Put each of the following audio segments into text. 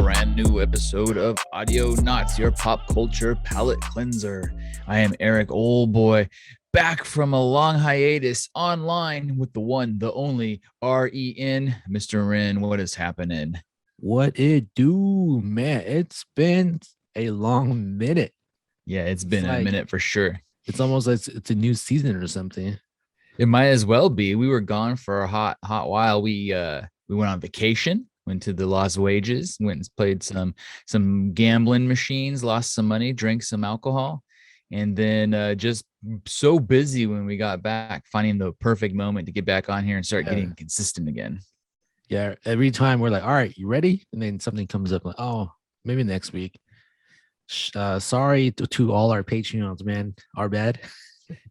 brand new episode of Audionots, your pop culture palate cleanser. I am Eric Oldboy, back from a long hiatus online with the one, the only REN. Mr. Ren, what is happening? What it do, man? It's been a long minute. Yeah, it's It's been a like minute for sure. it's almost like it's a new season or something. It might as well be. We were gone for a hot while. We went on vacation, went to the Las Vegas, went and played some gambling machines, lost some money, drank some alcohol, and then just so busy when we got back, finding the perfect moment to get back on here and start Yeah. getting consistent again. Yeah. Every time we're like, all right, you ready? And then something comes up like, oh, maybe next week. Sorry to all our Patreons, man. Our bad.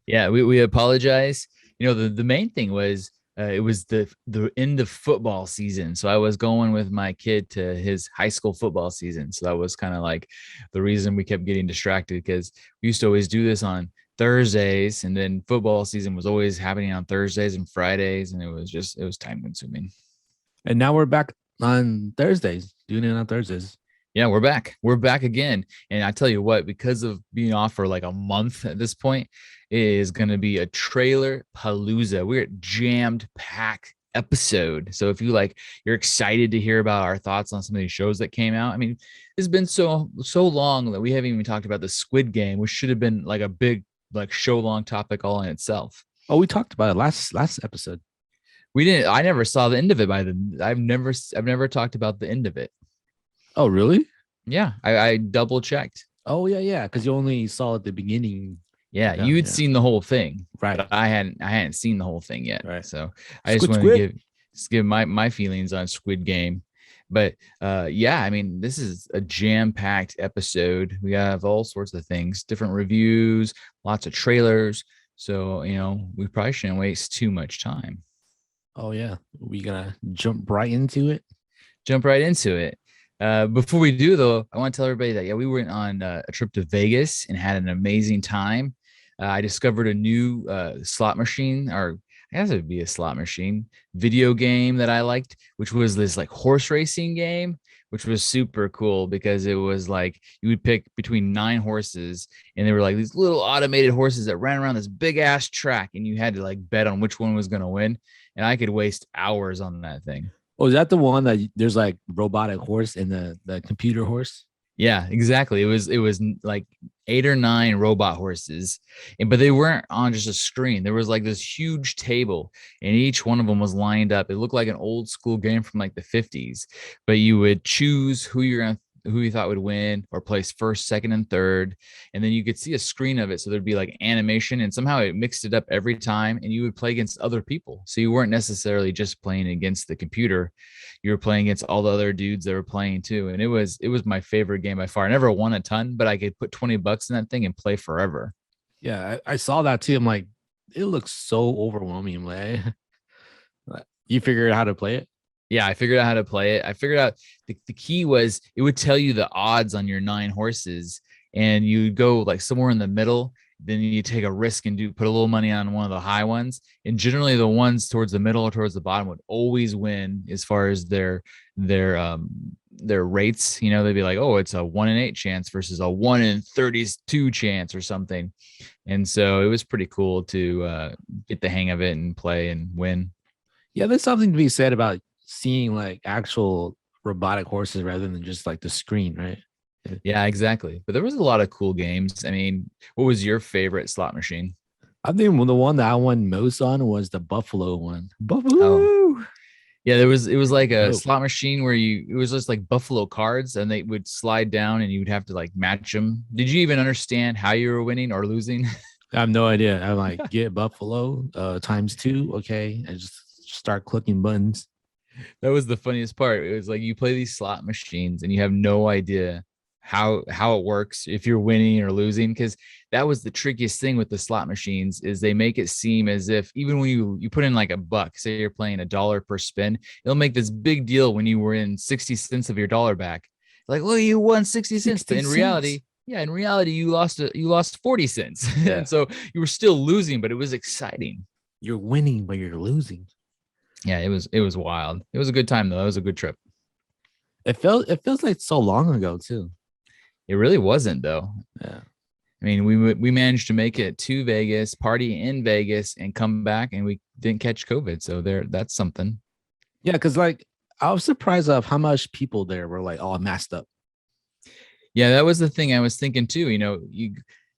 Yeah, we apologize. The main thing was it was the end of football season. So I was going with my kid to his high school football season. So that was kind of like the reason we kept getting distracted, because we used to always do this on Thursdays, and then football season was always happening on Thursdays and Fridays, and it was time consuming. And now we're back on Thursdays, doing it on Thursdays. Yeah, we're back. We're back again. And I tell you what, because of being off for like a month at this point, it is going to be a trailer palooza. We're jammed packed episode. So if you're excited to hear about our thoughts on some of these shows that came out. I mean, it's been so long that we haven't even talked about the Squid Game, which should have been like a big like show long topic all in itself. Oh, we talked about it last episode. We didn't. I never saw the end of it. I've never talked about the end of it. Oh, really? Yeah, I double checked. Oh, yeah. Because you only saw at the beginning. Yeah, you'd seen the whole thing, Right. but I hadn't seen the whole thing yet. Right. So I just want to give my feelings on Squid Game. But yeah, I mean, this is a jam-packed episode. We have all sorts of things, different reviews, lots of trailers. So, we probably shouldn't waste too much time. Oh, yeah. We gonna jump right into it. Jump right into it. Before we do, though, I want to tell everybody that, yeah, we went on a trip to Vegas and had an amazing time. I discovered a new slot machine, or I guess it would be a slot machine video game that I liked, which was this like horse racing game, which was super cool because it was like you would pick between 9 horses, and they were like these little automated horses that ran around this big ass track, and you had to like bet on which one was going to win. And I could waste hours on that thing. Oh, is that the one that there's like robotic horse and the computer horse? Yeah, exactly. It was like 8 or 9 robot horses, but they weren't on just a screen. There was like this huge table, and each one of them was lined up. It looked like an old school game from like the 50s, but you would choose who you thought would win or place first, second, and third. And then you could see a screen of it. So there'd be like animation, and somehow it mixed it up every time. And you would play against other people. So you weren't necessarily just playing against the computer. You were playing against all the other dudes that were playing too. And it was my favorite game by far. I never won a ton, but I could put $20 in that thing and play forever. Yeah, I saw that too. I'm like, it looks so overwhelming. Like, you figured out how to play it? Yeah, I figured out how to play it. I figured out the key was it would tell you the odds on your 9 horses, and you go like somewhere in the middle. Then you take a risk and put a little money on one of the high ones. And generally the ones towards the middle or towards the bottom would always win as far as their rates. They'd be like, oh, it's a 1 in 8 chance versus a 1 in 32 chance or something. And so it was pretty cool to get the hang of it and play and win. Yeah, there's something to be said about seeing like actual robotic horses rather than just like the screen, right? Yeah, exactly. But there was a lot of cool games. I mean, what was your favorite slot machine? I think the one that I won most on was the Buffalo one. Buffalo. Oh, yeah, it was like a slot machine where it was just like Buffalo cards, and they would slide down and you would have to like match them. Did you even understand how you were winning or losing? I have no idea. I'm like, get Buffalo times 2. Okay. And just start clicking buttons. That was the funniest part. It was like you play these slot machines and you have no idea how it works, if you're winning or losing, because that was the trickiest thing with the slot machines, is they make it seem as if even when you put in like a buck, say you're playing $1 per spin, it'll make this big deal when you were in 60 cents of your dollar back. Like, well, you won 60 cents, but in reality, you lost 40 cents. Yeah. And so you were still losing, but it was exciting. You're winning, but you're losing. Yeah, it was wild. It was a good time though. It was a good trip. it feels like so long ago too. It really wasn't though. Yeah. I mean, we managed to make it to Vegas, party in Vegas, and come back, and we didn't catch COVID. So that's something. Yeah, because like I was surprised of how much people there were like all masked up. Yeah, that was the thing I was thinking too.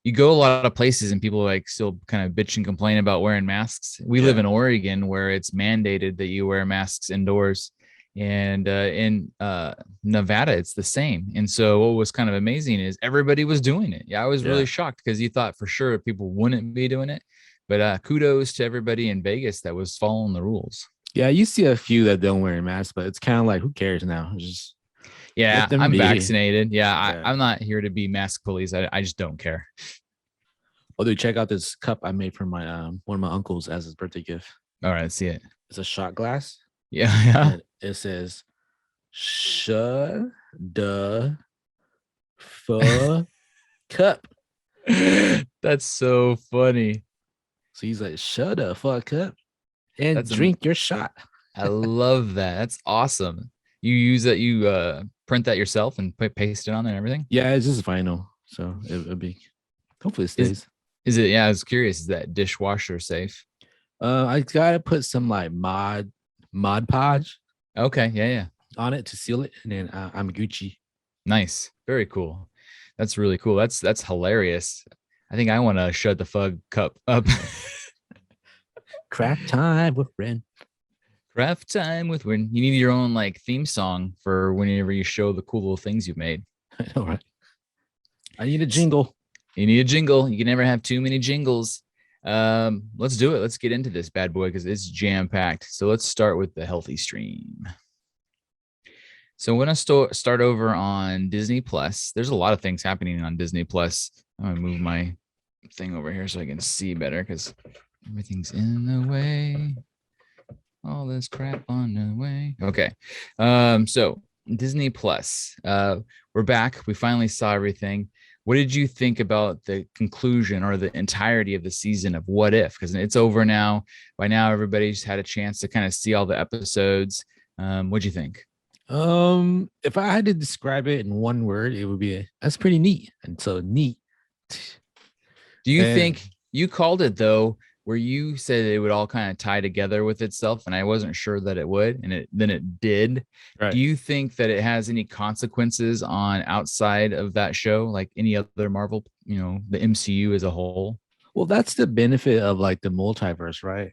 You go a lot of places and people like still kind of bitch and complain about wearing masks. We live Yeah. in Oregon where it's mandated that you wear masks indoors, and in Nevada it's the same. And so what was kind of amazing is everybody was doing it. Yeah, I was really Yeah. shocked because you thought for sure people wouldn't be doing it, but kudos to everybody in Vegas that was following the rules. Yeah, you see a few that don't wear masks, but it's kind of like who cares now? Just let Yeah, them I'm be. vaccinated. Yeah, Yeah. I'm not here to be mask police. I just don't care. Oh, dude, check out this cup I made for my one of my uncles as his birthday gift. All right, see it. It's a shot glass, Yeah, yeah. and it says "Shut the fuck up." That's so funny. So he's like, "Shut the fuck up and That's an drink your shot." I love that. That's awesome. You use that, you print that yourself and paste it on there and everything. Yeah, it's just vinyl, so it'll be. Hopefully, it Is stays. is it? Yeah, I was curious. Is that dishwasher safe? I gotta put some like mod podge Okay, yeah, yeah. on it to seal it, and then I'm Gucci. Nice. Very cool. That's really cool. That's hilarious. I think I want to shut the fug cup up. Craft time with Ren. Craft time with when you need your own like theme song for whenever you show the cool little things you've made. All right. I need a jingle. You need a jingle. You can never have too many jingles. Let's do it. Let's get into this bad boy because it's jam packed. So let's start with the healthy stream. So I'm gonna start over on Disney Plus. There's a lot of things happening on Disney Plus. I'm gonna move my thing over here so I can see better because everything's in the way. All this crap on the way. Okay. So Disney Plus. We're back. We finally saw everything. What did you think about the conclusion or the entirety of the season of What If? Because it's over now. By now, everybody's had a chance to kind of see all the episodes. What'd you think? If I had to describe it in one word, it would be that's pretty neat. And so neat. Do you And think you called it though, where you said it would all kind of tie together with itself, and I wasn't sure that it would, and it did. Do right. you think that it has any consequences on outside of that show, like any other Marvel, the MCU as a whole? Well, that's the benefit of like the multiverse, right?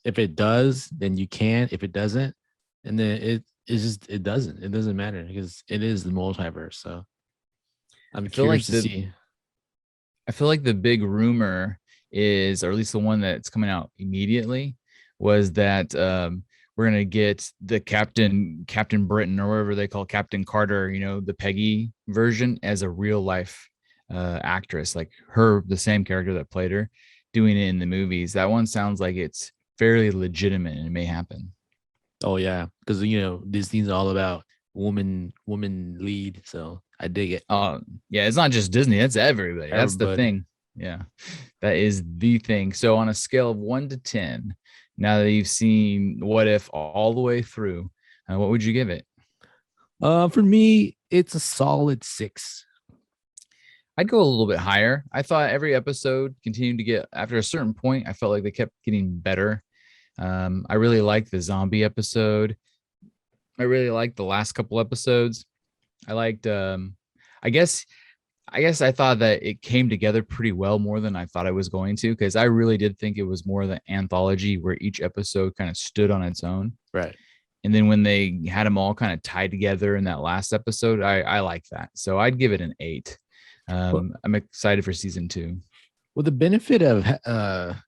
If it does, then you can. If it doesn't, and then it doesn't. It doesn't matter because it is the multiverse. So I'm I feel curious like to the see. I feel like the big rumor is, or at least the one that's coming out immediately, was that we're gonna get the Captain Britain or whatever they call Captain Carter, the Peggy version as a real life actress, like her, the same character that played her, doing it in the movies. That one sounds like it's fairly legitimate and it may happen. Oh yeah, because Disney's all about woman lead. So I dig it. Yeah, it's not just Disney, it's everybody. That's the Everybody. thing. Yeah, that is the thing. So on a scale of 1 to 10, now that you've seen What If all the way through, what would you give it? For me, it's a solid 6. I'd go a little bit higher. I thought every episode continued to get, after a certain point, I felt like they kept getting better. I really liked the zombie episode. I really liked the last couple episodes. I liked I guess I thought that it came together pretty well, more than I thought I was going to, because I really did think it was more of the anthology where each episode kind of stood on its own. Right. And then when they had them all kind of tied together in that last episode, I like that. So I'd give it an 8. Well, I'm excited for season 2. well, the benefit of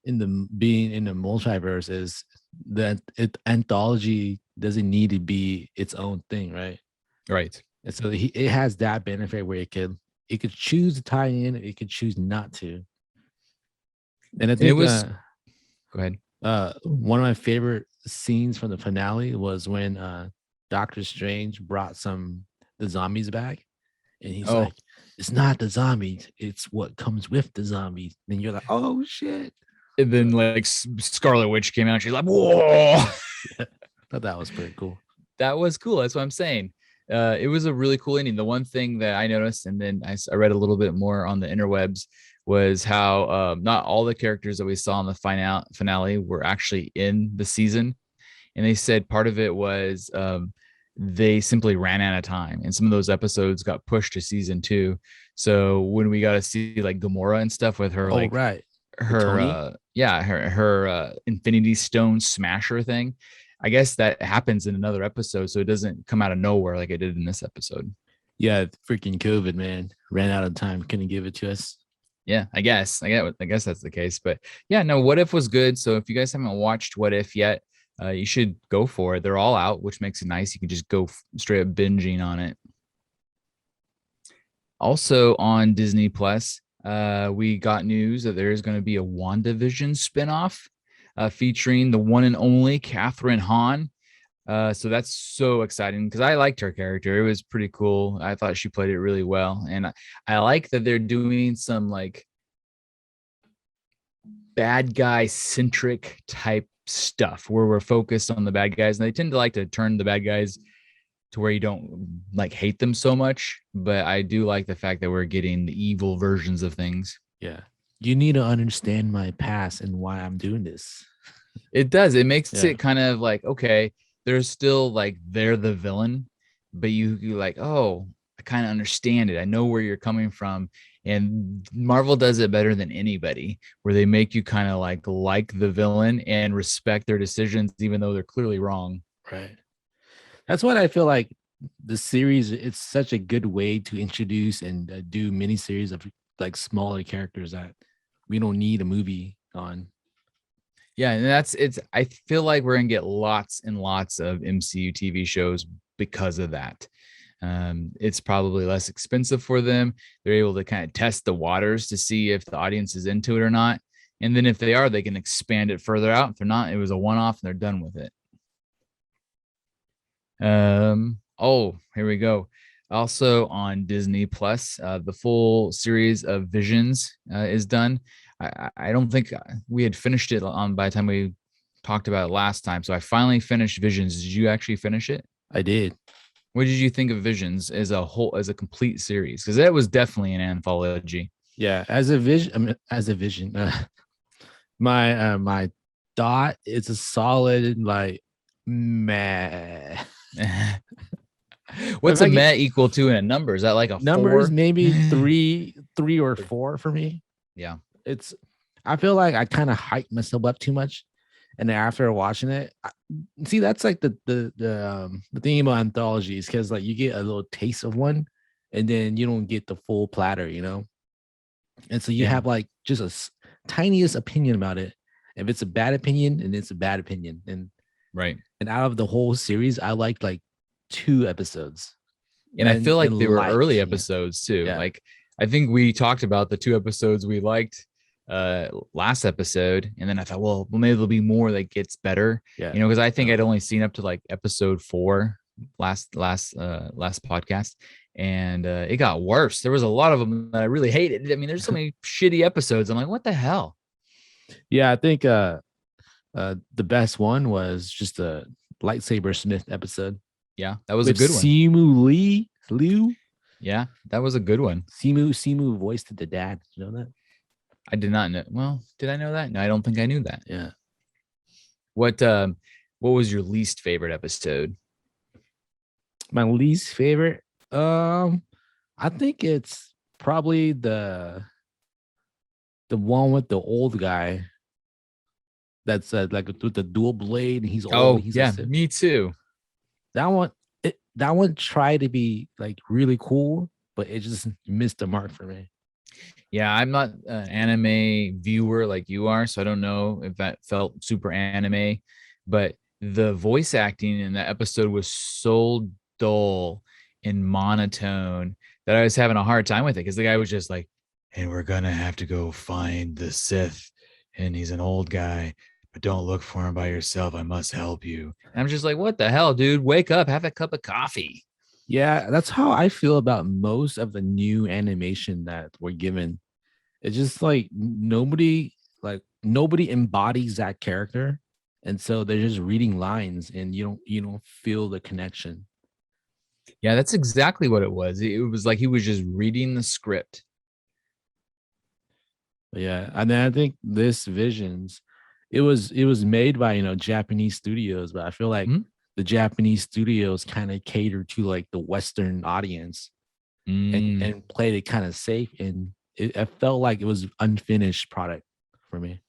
in the being in the multiverse is that anthology doesn't need to be its own thing, right? Right. And so it has that benefit where it could choose to tie in, it could choose not to. And I And it think was, go ahead. one of my favorite scenes from the finale was when Doctor Strange brought the zombies back, and he's Oh, like, "It's not the zombies; it's what comes with the zombies." And you're like, "Oh shit!" and then like Scarlet Witch came out. She's like, whoa. Yeah, thought that was pretty cool. That was cool. That's what I'm saying. It was a really cool ending. The one thing that I noticed, and then I read a little bit more on the interwebs, was how not all the characters that we saw in the finale were actually in the season. And they said part of it was they simply ran out of time, and some of those episodes got pushed to season 2. So when we got to see like Gamora and stuff with her Oh, like right. With her Tony? yeah her Infinity Stone smasher thing, I guess that happens in another episode, so it doesn't come out of nowhere like it did in this episode. Yeah, freaking COVID, man. Ran out of time. Couldn't give it to us. Yeah, I guess that's the case. But yeah, no, What If was good. So if you guys haven't watched What If yet, you should go for it. They're all out, which makes it nice. You can just go straight up binging on it. Also on Disney Plus, we got news that there is going to be a WandaVision spinoff featuring the one and only Catherine Hahn. So that's so exciting because I liked her character. It was pretty cool. I thought she played it really well. And I like that they're doing some like bad guy centric type stuff where we're focused on the bad guys. And they tend to like to turn the bad guys to where you don't like hate them so much. But I do like the fact that we're getting the evil versions of things. Yeah. You need to understand my past and why I'm doing this. It does. It makes Yeah. it kind of like, okay, there's still like they're the villain, but you like, oh, I kind of understand it. I know where you're coming from. And Marvel does it better than anybody, where they make you kind of like the villain and respect their decisions, even though they're clearly wrong. Right. That's what I feel like the series, it's such a good way to introduce and do mini series of like smaller characters that we don't need a movie on. Yeah, and that's it's. I feel like we're gonna get lots and lots of MCU TV shows because of that. It's probably less expensive for them. They're able to kind of test the waters to see if the audience is into it or not. And then if they are, they can expand it further out. If they're not, it was a one-off and they're done with it. Oh, here we go. Also on Disney Plus, the full series of Visions is done. I don't think we had finished it on by the time we talked about it last time. So I finally finished Visions. Did you actually finish it? I did. What did you think of Visions as a whole, as a complete series? Because that was definitely an anthology. Yeah, as a vision, I mean, as a vision, my thought is a solid like meh. If What's a I get met equal to in a number? Is that like a numbers, 4? maybe three or four for me. Yeah. It's I feel like I kind of hyped myself up too much, and then after watching it, see that's like the thing about anthologies because like you get a little taste of one, and then you don't get the full platter, you know. And so you Yeah. have like just tiniest opinion about it. If it's a bad opinion, and it's a bad opinion, Right. and out of the whole series, I liked like 2 episodes, And I feel like they were early yeah, episodes too. yeah, Like I think we talked about the 2 episodes we liked last episode, and then I thought, well, maybe there'll be more that gets better, yeah. because I think No. I'd only seen up to like episode 4 last podcast, and it got worse. There was a lot of them that I really hated. I mean, there's so many shitty episodes. I'm like, what the hell? Yeah, I think the best one was just a lightsaber Smith episode Yeah, that was a with good one. Liu. Yeah, that was a good one. Simu voiced the dad. You know that? I did not know. Well, did I know that? No, I don't think I knew that. Yeah. What was your least favorite episode? My least favorite. I think it's probably the one with the old guy. That's like with the dual blade, and he's old. Oh, He's a yeah, Sith. me too. That one. That one tried to be like really cool, but it just missed the mark for me. Yeah, I'm not an anime viewer like you are, so I don't know if that felt super anime, but the voice acting in that episode was so dull and monotone that I was having a hard time with it because the guy was just like, and we're gonna have to go find the Sith, and he's an old guy, but don't look for him by yourself. I must help you. And I'm just like, what the hell, dude? Wake up, have a cup of coffee. Yeah, that's how I feel about most of the new animation that we're given. It's just like nobody embodies that character. And so they're just reading lines and you don't feel the connection. Yeah, that's exactly what it was. It was like he was just reading the script. But yeah, and then I think this Visions, it was made by Japanese studios, but I feel like Hmm? the Japanese studios kind of cater to like the Western audience and Mm, played it kind of safe, and I felt like it was unfinished product for me.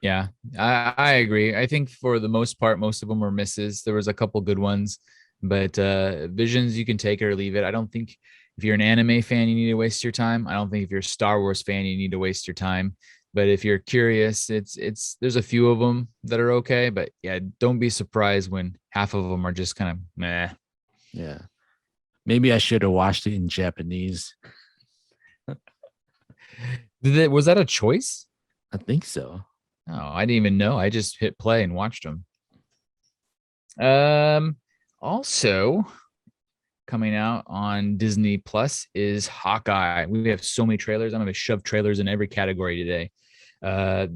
yeah, I agree. I think for the most part, most of them were misses. There was a couple good ones, but Visions you can take it or leave it. I don't think if you're an anime fan, you need to waste your time. I don't think if you're a Star Wars fan, you need to waste your time. But if you're curious, it's there's a few of them that are okay. But yeah, don't be surprised when half of them are just kind of meh. Yeah, maybe I should have watched it in Japanese. Was that a choice? I think so. Oh, I didn't even know. I just hit play and watched them. Um, Also coming out on Disney Plus is Hawkeye. We have so many trailers. I'm gonna shove trailers in every category today. Uh,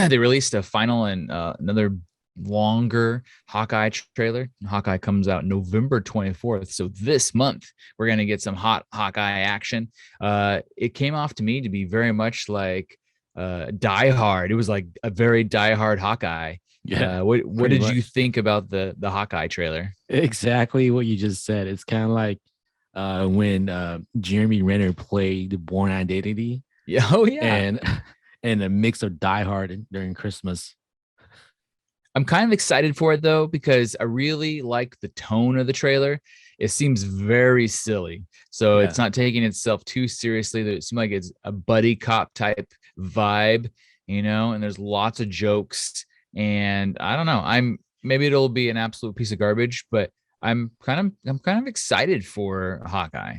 they released a final and another longer Hawkeye trailer. Hawkeye comes out November 24th. So this month we're gonna get some hot Hawkeye action. It came off to me to be very much like Die Hard. It was like a very Die Hard Hawkeye. Yeah, What pretty did you much. think about the Hawkeye trailer? Exactly what you just said. It's kind of like when Jeremy Renner played the Born Identity Yeah, oh yeah. and and a mix of Die Hard during Christmas. I'm kind of excited for it though because I really like the tone of the trailer. It seems very silly, so it's Yeah. not taking itself too seriously. It seems like it's a buddy cop type vibe, and there's lots of jokes. And I don't know. I'm maybe it'll be an absolute piece of garbage, but I'm kind of excited for Hawkeye.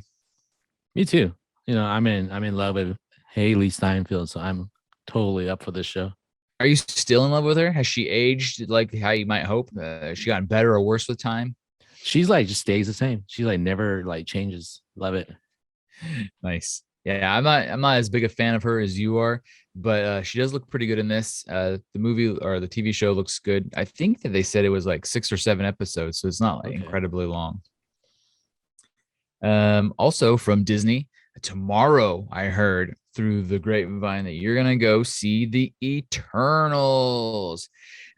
Me too. I'm in love with Haley Steinfeld, so I'm totally up for this show. Are you still in love with her? Has she aged like how you might hope? Has she gotten better or worse with time? She's like just stays the same. She like never like changes. Love it. Nice. Yeah, I'm not as big a fan of her as you are, but she does look pretty good in this. The movie or the TV show looks good. I think that they said it was like 6 or 7 episodes, so it's not like Okay. incredibly long. Also from Disney, tomorrow I heard through the grapevine that you're gonna go see the Eternals.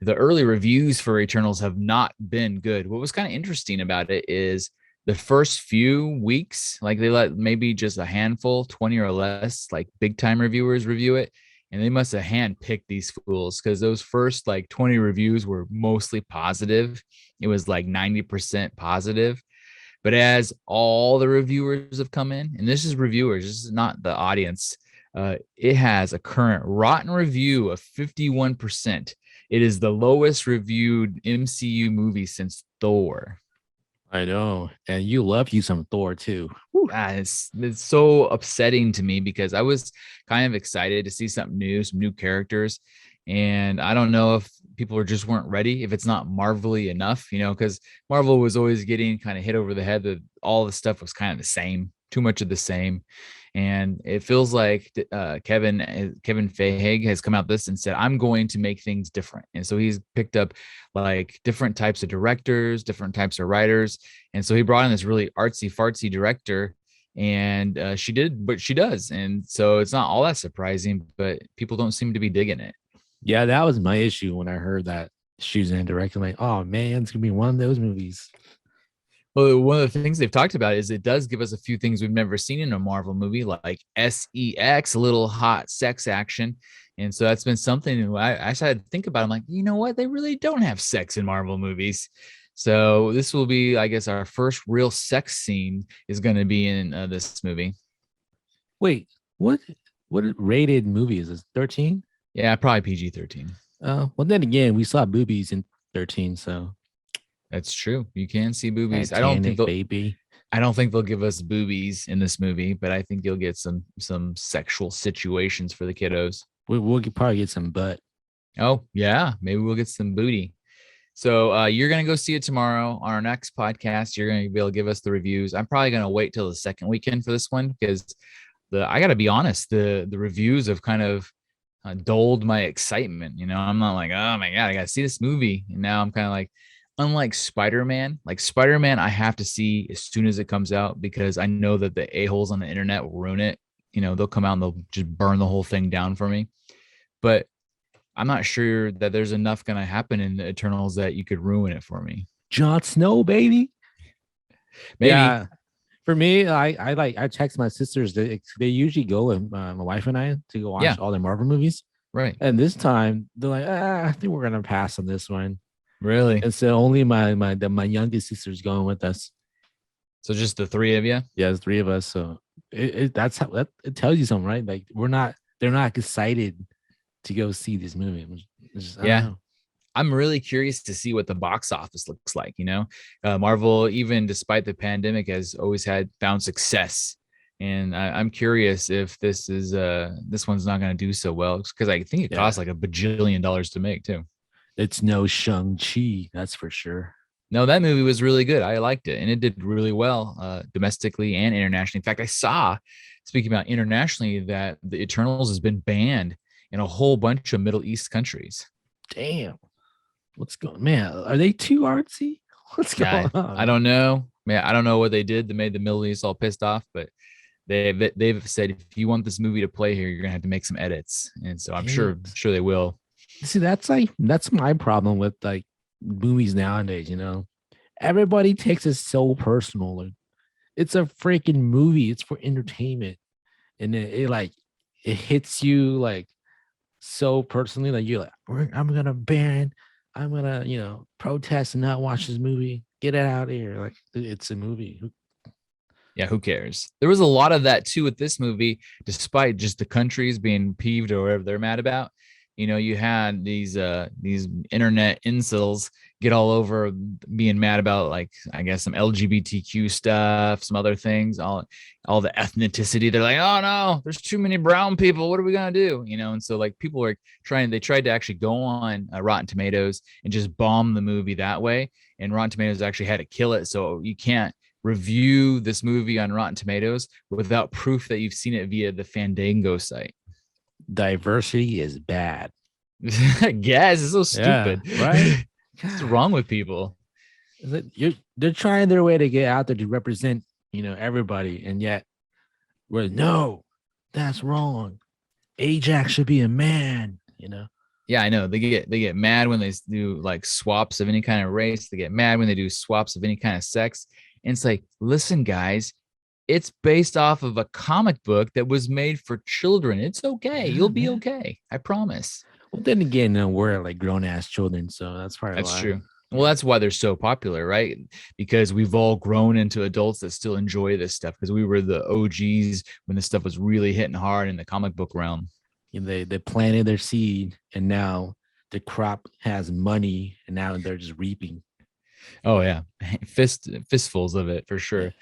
The early reviews for Eternals have not been good. What was kind of interesting about it is the first few weeks, like they let maybe just a handful, 20 or less, like big time reviewers review it. And they must have handpicked these fools because those first like 20 reviews were mostly positive. It was like 90% positive. But as all the reviewers have come in, and this is reviewers, this is not the audience, it has a current rotten review of 51%. It is the lowest reviewed MCU movie since Thor. I know. And you love you some Thor too. Whew. It's so upsetting to me because I was kind of excited to see something new, some new characters, and I don't know if people are just weren't ready, if it's not Marvelly enough, because Marvel was always getting kind of hit over the head that all the stuff was kind of the same, too much of the same, and it feels like Kevin Feige has come out this and said I'm going to make things different, and so he's picked up like different types of directors, different types of writers, and so he brought in this really artsy fartsy director, and she did what she does. And so it's not all that surprising, but people don't seem to be digging it. Yeah, that was my issue when I heard that she was in directing. Like, oh man, it's gonna be one of those movies. Well, one of the things they've talked about is it does give us a few things we've never seen in a Marvel movie, like sex, a little hot sex action. And so that's been something I started to think about. I'm like, you know what? They really don't have sex in Marvel movies. So this will be, I guess, our first real sex scene is going to be in this movie. Wait, what rated movie is this? 13? Yeah, probably PG-13. Well then again, we saw boobies in 13, so That's true. You can see boobies. Titanic, baby. I don't think they'll give us boobies in this movie, but I think you'll get some sexual situations for the kiddos. We'll probably get some butt. Oh, yeah, maybe we'll get some booty. So you're gonna go see it tomorrow on our next podcast. You're gonna be able to give us the reviews. I'm probably gonna wait till the second weekend for this one because I gotta be honest, the reviews have kind of dulled my excitement. I'm not like, oh my god, I gotta see this movie. And now I'm kind of like, unlike Spider-Man, like Spider-Man, I have to see as soon as it comes out because I know that the a-holes on the internet will ruin it. They'll come out and they'll just burn the whole thing down for me. But I'm not sure that there's enough going to happen in the Eternals that you could ruin it for me. Jon Snow, baby. Maybe, Yeah. For me, I text my sisters. They usually go with my wife and I to go yeah, watch all the Marvel movies. right. And this time they're like, I think we're gonna pass on this one. Really? And so only my youngest sister's going with us. So just the three of you? Yeah, there's three of us. So that's how that it tells you something, right? Like they're not excited to go see this movie. I don't Yeah. know. I'm really curious to see what the box office looks like. Marvel, even despite the pandemic, has always had found success, and I'm curious if this one's not going to do so well because I think it costs Yeah, like $1 bajillion to make too. it's no Shang-Chi, that's for sure. No, that movie was really good. I liked it, and it did really well domestically and internationally. In fact, I saw, speaking about internationally, that the Eternals has been banned in a whole bunch of Middle East countries. Damn, what's going, man? Are they too artsy? What's Yeah, going I on? don't know. Man, I don't know what they did that made the Middle East all pissed off, but they've said if you want this movie to play here, you're gonna have to make some edits, and so I'm Damn. sure they will. See, that's my problem with like movies nowadays. Everybody takes it so personal. Like, it's a freaking movie. It's for entertainment, and it like it hits you like so personally. Like you're like, I'm gonna ban. I'm gonna protest and not watch this movie. Get it out of here. Like it's a movie. Yeah, who cares? There was a lot of that too with this movie, despite just the countries being peeved or whatever they're mad about. You had these internet incels get all over being mad about like I guess some LGBTQ stuff, some other things, all the ethnicity. They're like, oh no, there's too many brown people. What are we gonna do? And so like people are they tried to actually go on Rotten Tomatoes and just bomb the movie that way. And Rotten Tomatoes actually had to kill it. So you can't review this movie on Rotten Tomatoes without proof that you've seen it via the Fandango site. Diversity is bad. I guess it's so Yeah, stupid. right. What's God. wrong with people? They're trying their way to get out there to represent everybody, and yet no, that's wrong. Ajax should be a man. Yeah, I know. They get mad when they do like swaps of any kind of race. They get mad when they do swaps of any kind of sex. And it's like, listen, guys, it's based off of a comic book that was made for children. It's okay. Yeah, You'll be man. okay. I promise. Well, then again, we're like grown ass children, so that's probably That's why. true. Well, Yeah. that's why they're so popular, right? Because we've all grown into adults that still enjoy this stuff because we were the OGs when this stuff was really hitting hard in the comic book realm. They planted their seed, and now the crop has money, and now they're just reaping. Oh yeah, fistfuls of it for Yeah. sure.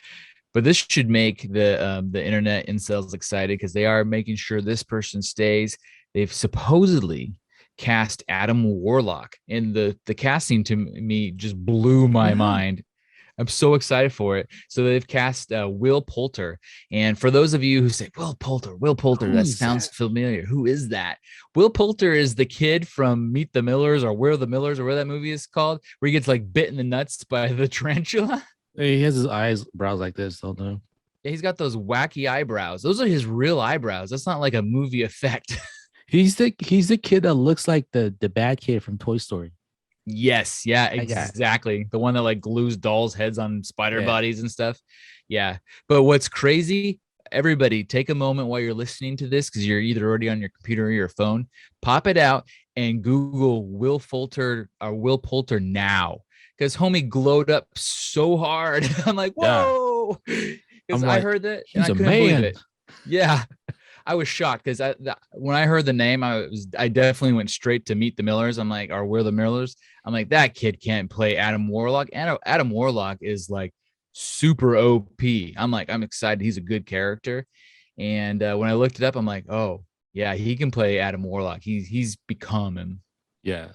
But this should make the internet incels excited because they are making sure this person stays. They've supposedly cast Adam Warlock, and the casting to me just blew my Yeah. mind. I'm so excited for it. So they've cast Will Poulter, and for those of you who say Will Poulter, that Who's sounds that? familiar. Who is that? Will Poulter is the kid from Meet the Millers or Where the Millers or where that movie is called, where he gets like bit in the nuts by the tarantula. He has his brows like this, don't know. Yeah, he's got those wacky eyebrows. Those are his real eyebrows. That's not like a movie effect. He's the kid that looks like the bad kid from Toy Story. Yes, yeah, That guy. exactly. The one that like glues dolls' heads on spider Yeah. bodies and stuff. Yeah. But what's crazy, everybody take a moment while you're listening to this because you're either already on your computer or your phone, pop it out and Google Will Poulter now. Because homie glowed up so hard. I'm like, Yeah. whoa. Because I'm I like, heard that and he's I a couldn't believe man. it. Yeah. I was shocked because when I heard the name, I definitely went straight to Meet the Millers. I'm like, or We're the Millers. I'm like, that kid can't play Adam Warlock. And Adam Warlock is like super OP. I'm like, I'm excited. He's a good character. And when I looked it up, I'm like, oh yeah, he can play Adam Warlock. He's become him. Yeah.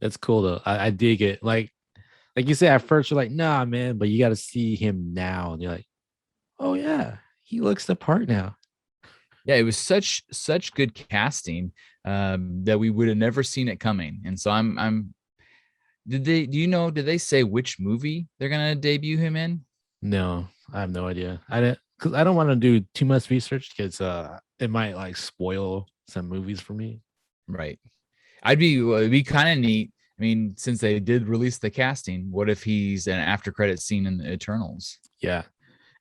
That's cool though. I dig it. Like you said at first, you're like, nah, man, but you got to see him now, and you're like, oh yeah, he looks the part now. Yeah, it was such good casting that we would have never seen it coming. And so I'm Did they say which movie they're gonna debut him in? No, I have no idea. I didn't because I don't want to do too much research because it might like spoil some movies for me. Right. It'd be kind of neat. I mean, since they did release the casting, what if he's an after credit scene in the Eternals? Yeah.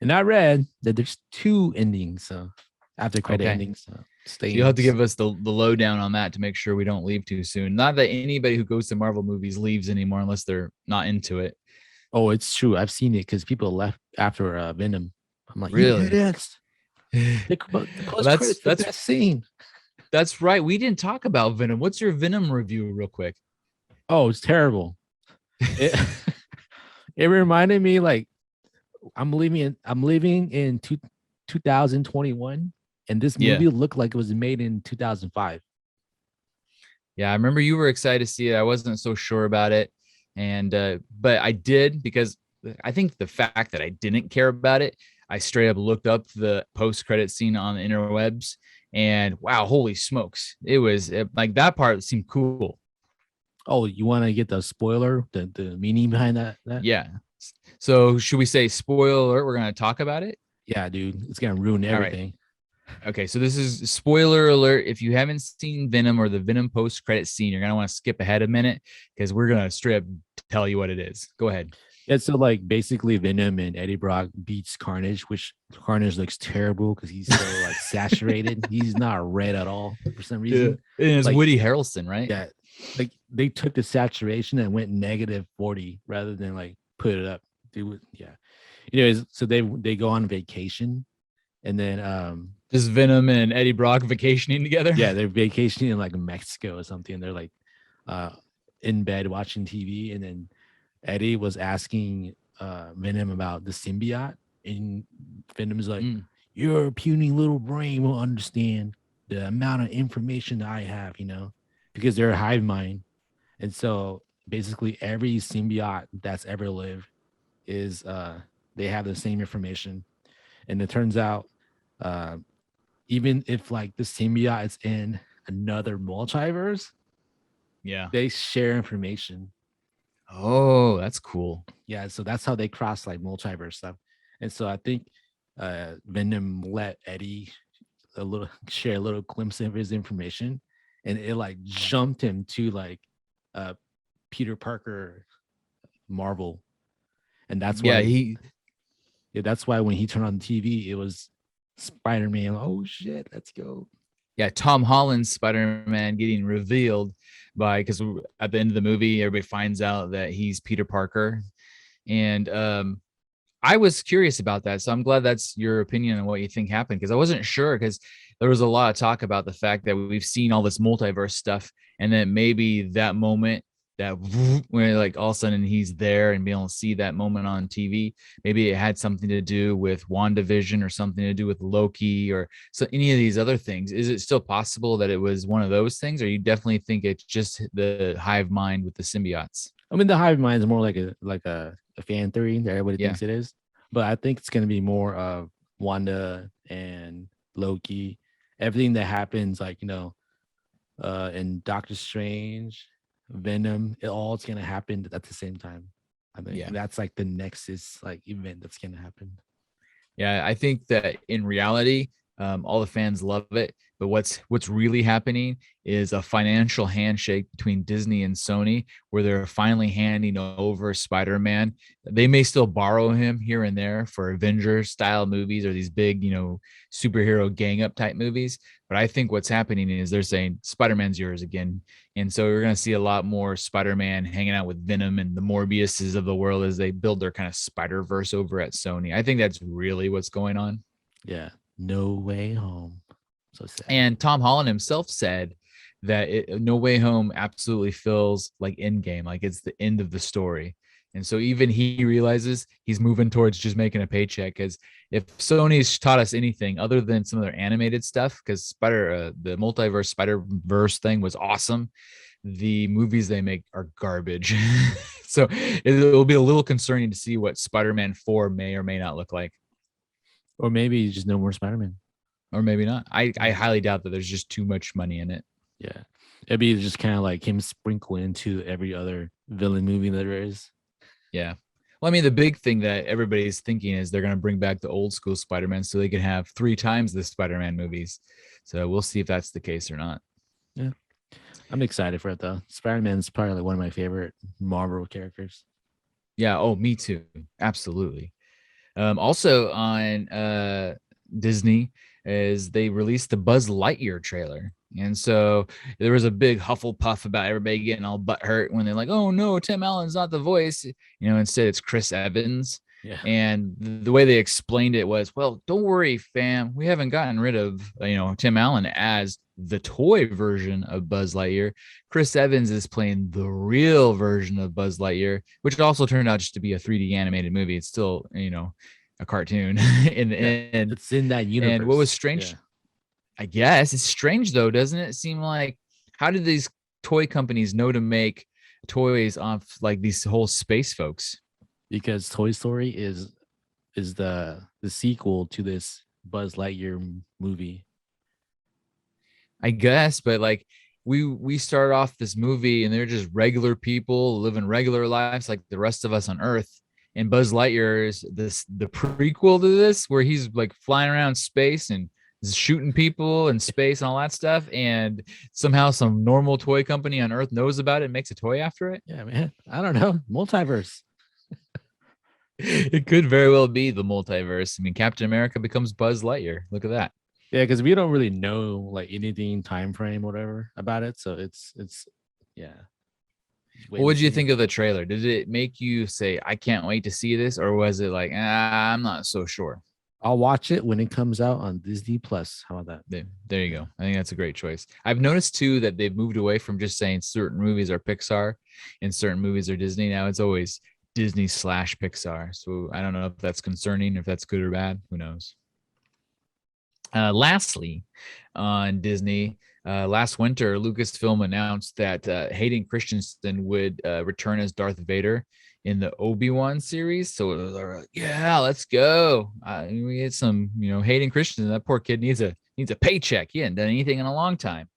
And I read that there's two endings, so after credit Okay. endings. So So you'll have to stains. give us the lowdown on that to make sure we don't leave too soon. Not that anybody who goes to Marvel movies leaves anymore unless they're not into it. Oh, it's true. I've seen it because people left after Venom. I'm like, you Really? idiots. The Well, post credits the best scene. that's right. We didn't talk about Venom. What's your Venom review, real quick? Oh, it's terrible. It it reminded me like I'm living in 2021 and this Yeah. movie looked like it was made in 2005. Yeah, I remember you were excited to see it. I wasn't so sure about it. And but I did because I think the fact that I didn't care about it, I straight up looked up the post-credit scene on the interwebs and wow, holy smokes. Like that part seemed cool. Oh, you want to get the spoiler, the meaning behind that? Yeah. So should we say spoiler alert? We're gonna talk about it. Yeah, dude, it's gonna ruin All right. everything. Okay, so this is spoiler alert. If you haven't seen Venom or the Venom post credit scene, you're gonna want to skip ahead a minute because we're gonna straight up tell you what it is. Go ahead. Yeah, so like basically Venom and Eddie Brock beats Carnage, which Carnage looks terrible because he's so like saturated. He's not red at all for some Yeah, reason. and it's Like, Woody Harrelson, right? yeah, like they took the saturation and went -40 rather than like put it up. Yeah. Anyways, so they go on vacation and then Just Venom and Eddie Brock vacationing together. yeah, they're vacationing in like Mexico or something. And they're like uh in bed watching TV, and then Eddie was asking Venom about the symbiote, and Venom's like, Mm, "Your puny little brain will understand the amount of information that I have, because they're a hive mind." And so basically, every symbiote that's ever lived is they have the same information, and it turns out uh, even if like the symbiote is in another multiverse, yeah. they share information. Oh, that's cool. Yeah, so that's how they cross like multiverse stuff. And so I think Venom let Eddie a little share a little glimpse of his information, and it like jumped him to like uh Peter Parker Marvel. And that's Yeah, why that's why when he turned on the TV, it was Spider-Man. Oh shit, let's go. Tom Holland's Spider-Man getting revealed by because at the end of the movie, everybody finds out that he's Peter Parker, and I was curious about that. So I'm glad that's your opinion on what you think happened because I wasn't sure because there was a lot of talk about the fact that we've seen all this multiverse stuff and then maybe that moment that where like all of a sudden he's there and being able to see that moment on TV, maybe it had something to do with WandaVision or something to do with Loki or so any of these other things. Is it still possible that it was one of those things or you definitely think it's just the hive mind with the symbiotes? I mean, the hive mind is more like a fan theory that everybody Yeah. thinks it is, but I think it's going to be more of Wanda and Loki. Everything that happens, like in Doctor Strange, Venom, it all is going to happen at the same time. I think Yeah. that's like the nexus like event that's going to happen. Yeah, I think that in reality, all the fans love it. But what's really happening is a financial handshake between Disney and Sony, where they're finally handing over Spider-Man. They may still borrow him here and there for Avengers style movies or these big, superhero gang up type movies. But I think what's happening is they're saying Spider-Man's yours again. And so we're going to see a lot more Spider-Man hanging out with Venom and the Morbiuses of the world as they build their kind of Spider-Verse over at Sony. I think that's really what's going on. Yeah, no way home. So sad. And Tom Holland himself said that No Way Home absolutely feels like Endgame, like it's the end of the story. And so even he realizes he's moving towards just making a paycheck. Because if Sony's taught us anything other than some of their animated stuff, because the multiverse Spider Verse thing was awesome, the movies they make are garbage. So it'll be a little concerning to see what Spider-Man 4 may or may not look like, Or maybe just no more Spider-Man. or maybe not. I Yeah. highly doubt that there's just too much money in it. Yeah. It'd be just kind of like him sprinkled into every other villain movie that there is. Yeah. Well, I mean, the big thing that everybody's thinking is they're going to bring back the old school Spider-Man so they can have 3 times the Spider-Man movies. So we'll see if that's the case or not. Yeah. I'm excited for it though. Spider-Man's probably like one of my favorite Marvel characters. Yeah. Oh, me too. Absolutely. Also on Disney is they released the Buzz Lightyear trailer. And so there was a big hufflepuff about everybody getting all butthurt when they're like, oh no, Tim Allen's not the voice. Instead it's Chris Evans. Yeah. And the way they explained it was, well, don't worry, fam. We haven't gotten rid of, Tim Allen as the toy version of Buzz Lightyear. Chris Evans is playing the real version of Buzz Lightyear, which also turned out just to be a 3D animated movie. It's still, a cartoon in the Yeah. end. It's in that And what was universe. strange, Yeah. I guess it's strange though, doesn't it seem like how did these toy companies know to make toys off like these whole space folks? Because Toy Story is the sequel to this Buzz Lightyear movie. I guess, but like we start off this movie and they're just regular people living regular lives like the rest of us on Earth. And Buzz Lightyear is the prequel to this, where he's like flying around space and shooting people in space and all that stuff. And somehow some normal toy company on Earth knows about it and makes a toy after it. Yeah, man. I don't know. Multiverse. It could very well be the multiverse. I mean, Captain America becomes Buzz Lightyear. Look at that. Yeah, because we don't really know like anything time frame or whatever about it. So it's yeah. Wait Well, what and did you see. think of the trailer? Did it make you say, I can't wait to see this? Or was it like, I'm not so sure? I'll watch it when it comes out on Disney Plus. How about that? There you Yeah. go. I think that's a great choice. I've noticed too that they've moved away from just saying certain movies are Pixar and certain movies are Disney. Now it's always Disney/Pixar. So I don't know if that's concerning, if that's good or bad. Who knows? Lastly, on Disney, last winter, Lucasfilm announced that Hayden Christensen would return as Darth Vader in the Obi-Wan series. So yeah, let's go. We get some, Hayden Christensen. That poor kid needs a paycheck. He hadn't done anything in a long time.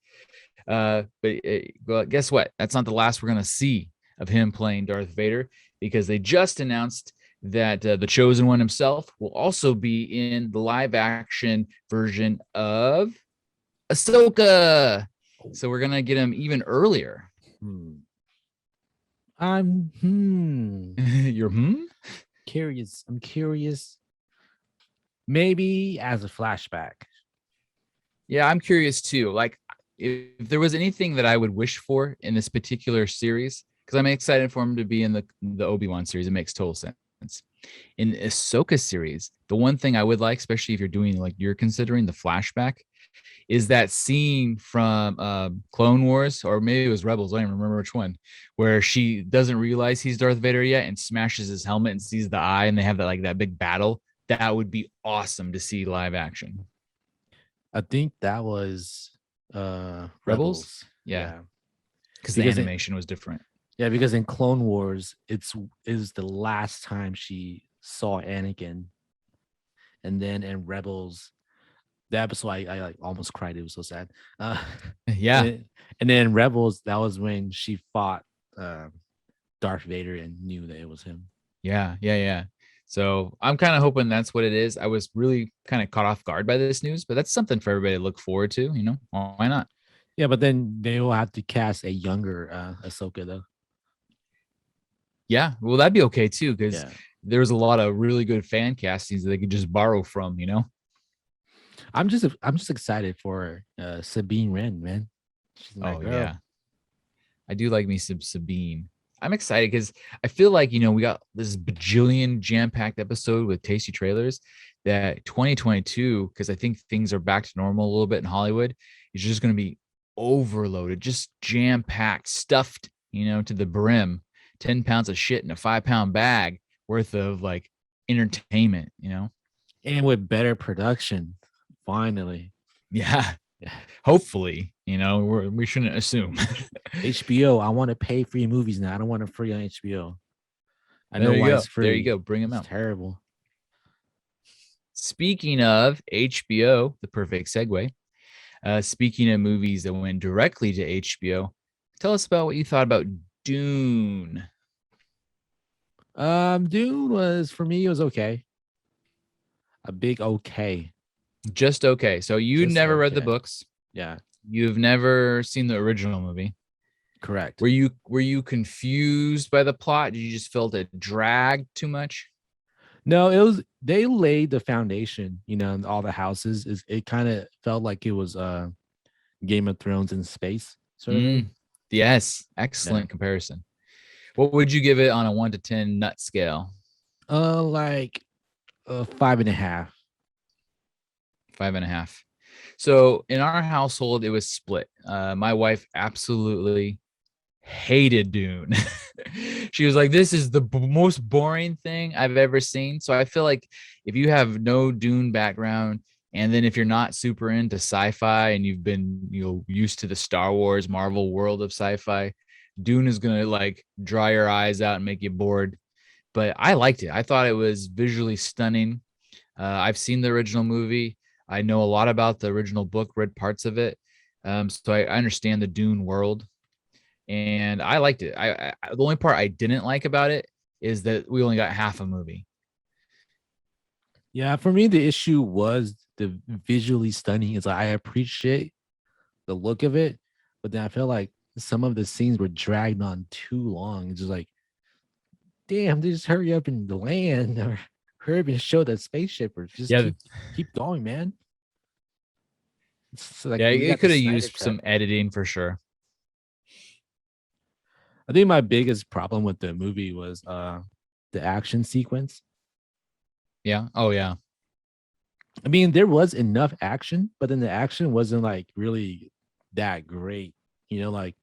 But guess what? That's not the last we're gonna see of him playing Darth Vader, because they just announced that the Chosen One himself will also be in the live action version of Ahsoka. So we're gonna get him even earlier. Hmm. I'm You're curious. I'm curious. Maybe as a flashback. Yeah, I'm curious too. Like, if there was anything that I would wish for in this particular series, because I'm excited for him to be in the Obi-Wan series, it makes total sense. In the Ahsoka series, the one thing I would like, especially if you're doing like you're considering the flashback, is that scene from Clone Wars, or maybe it was Rebels. I don't even remember which one, where she doesn't realize he's Darth Vader yet and smashes his helmet and sees the eye, and they have that big battle. That would be awesome to see live action. I think that was Rebels, Rebels. yeah, Yeah. because the Because it, animation was different. yeah, because in Clone Wars, is the last time she saw Anakin. And then in Rebels, the episode I like almost cried. It was so sad. Yeah, And then in Rebels, that was when she fought uh, Darth Vader and knew that it was him. yeah. So I'm kind of hoping that's what it is. I was really kind of caught off guard by this news, but that's something for everybody to look forward to. Why not? Yeah, but then they will have to cast a younger Ahsoka though. Yeah, well, that'd be okay too, because Yeah, there's a lot of really good fan castings that they could just borrow from. I'm just excited for Sabine Wren, man. She's my Oh girl. yeah, I do like me some Sabine. I'm excited because I feel like we got this bajillion jam-packed episode with tasty trailers that 2022, because I think things are back to normal a little bit in Hollywood, is just going to be overloaded, just jam-packed, stuffed, to the brim. 10 pounds of shit in a 5-pound bag worth of like entertainment. And with better production, finally. Yeah, Yeah. hopefully, we shouldn't assume. HBO, I want to pay for your movies now. I don't want it free on HBO. I know There you why go. it's There you free. go. Bring them It's out. terrible. Speaking of HBO, the perfect segue. Speaking of movies that went directly to HBO, tell us about what you thought about Dune. Dune was for me, it was okay. A big okay. Just okay. So you Just never read the okay. books. Yeah, You've never seen the original movie. correct. Were you confused by the plot? Did you just felt it dragged too much? No, it was they laid the foundation, and all the houses is it kind of felt like it was Game of Thrones in space sort of thing. Mm, yes, Yeah. excellent comparison. What would you give it on a 1 to 10 nut scale? Like 5.5. 5.5. So in our household, it was split. My wife absolutely hated Dune. She was like, "This is the most boring thing I've ever seen." So I feel like if you have no Dune background, and then if you're not super into sci-fi and you've been used to the Star Wars, Marvel world of sci-fi, Dune is gonna like dry your eyes out and make you bored. But I liked it. I thought it was visually stunning. I've seen the original movie. I know a lot about the original book, read parts of it. So I understand the Dune world, and I liked it. The only part I didn't like about it is that we only got half a movie. Yeah, for me the issue was the visually stunning. It's like I appreciate the look of it, but then I feel like some of the scenes were dragged on too long. It's just like, damn, just hurry up and land or hurry up and show that spaceship or just Yeah, keep going, man. It's like yeah, we it got the could have Snyder used cut. some editing for sure. I think my biggest problem with the movie was the action sequence. Yeah. Oh yeah. I mean, there was enough action, but then the action wasn't like really that great. Like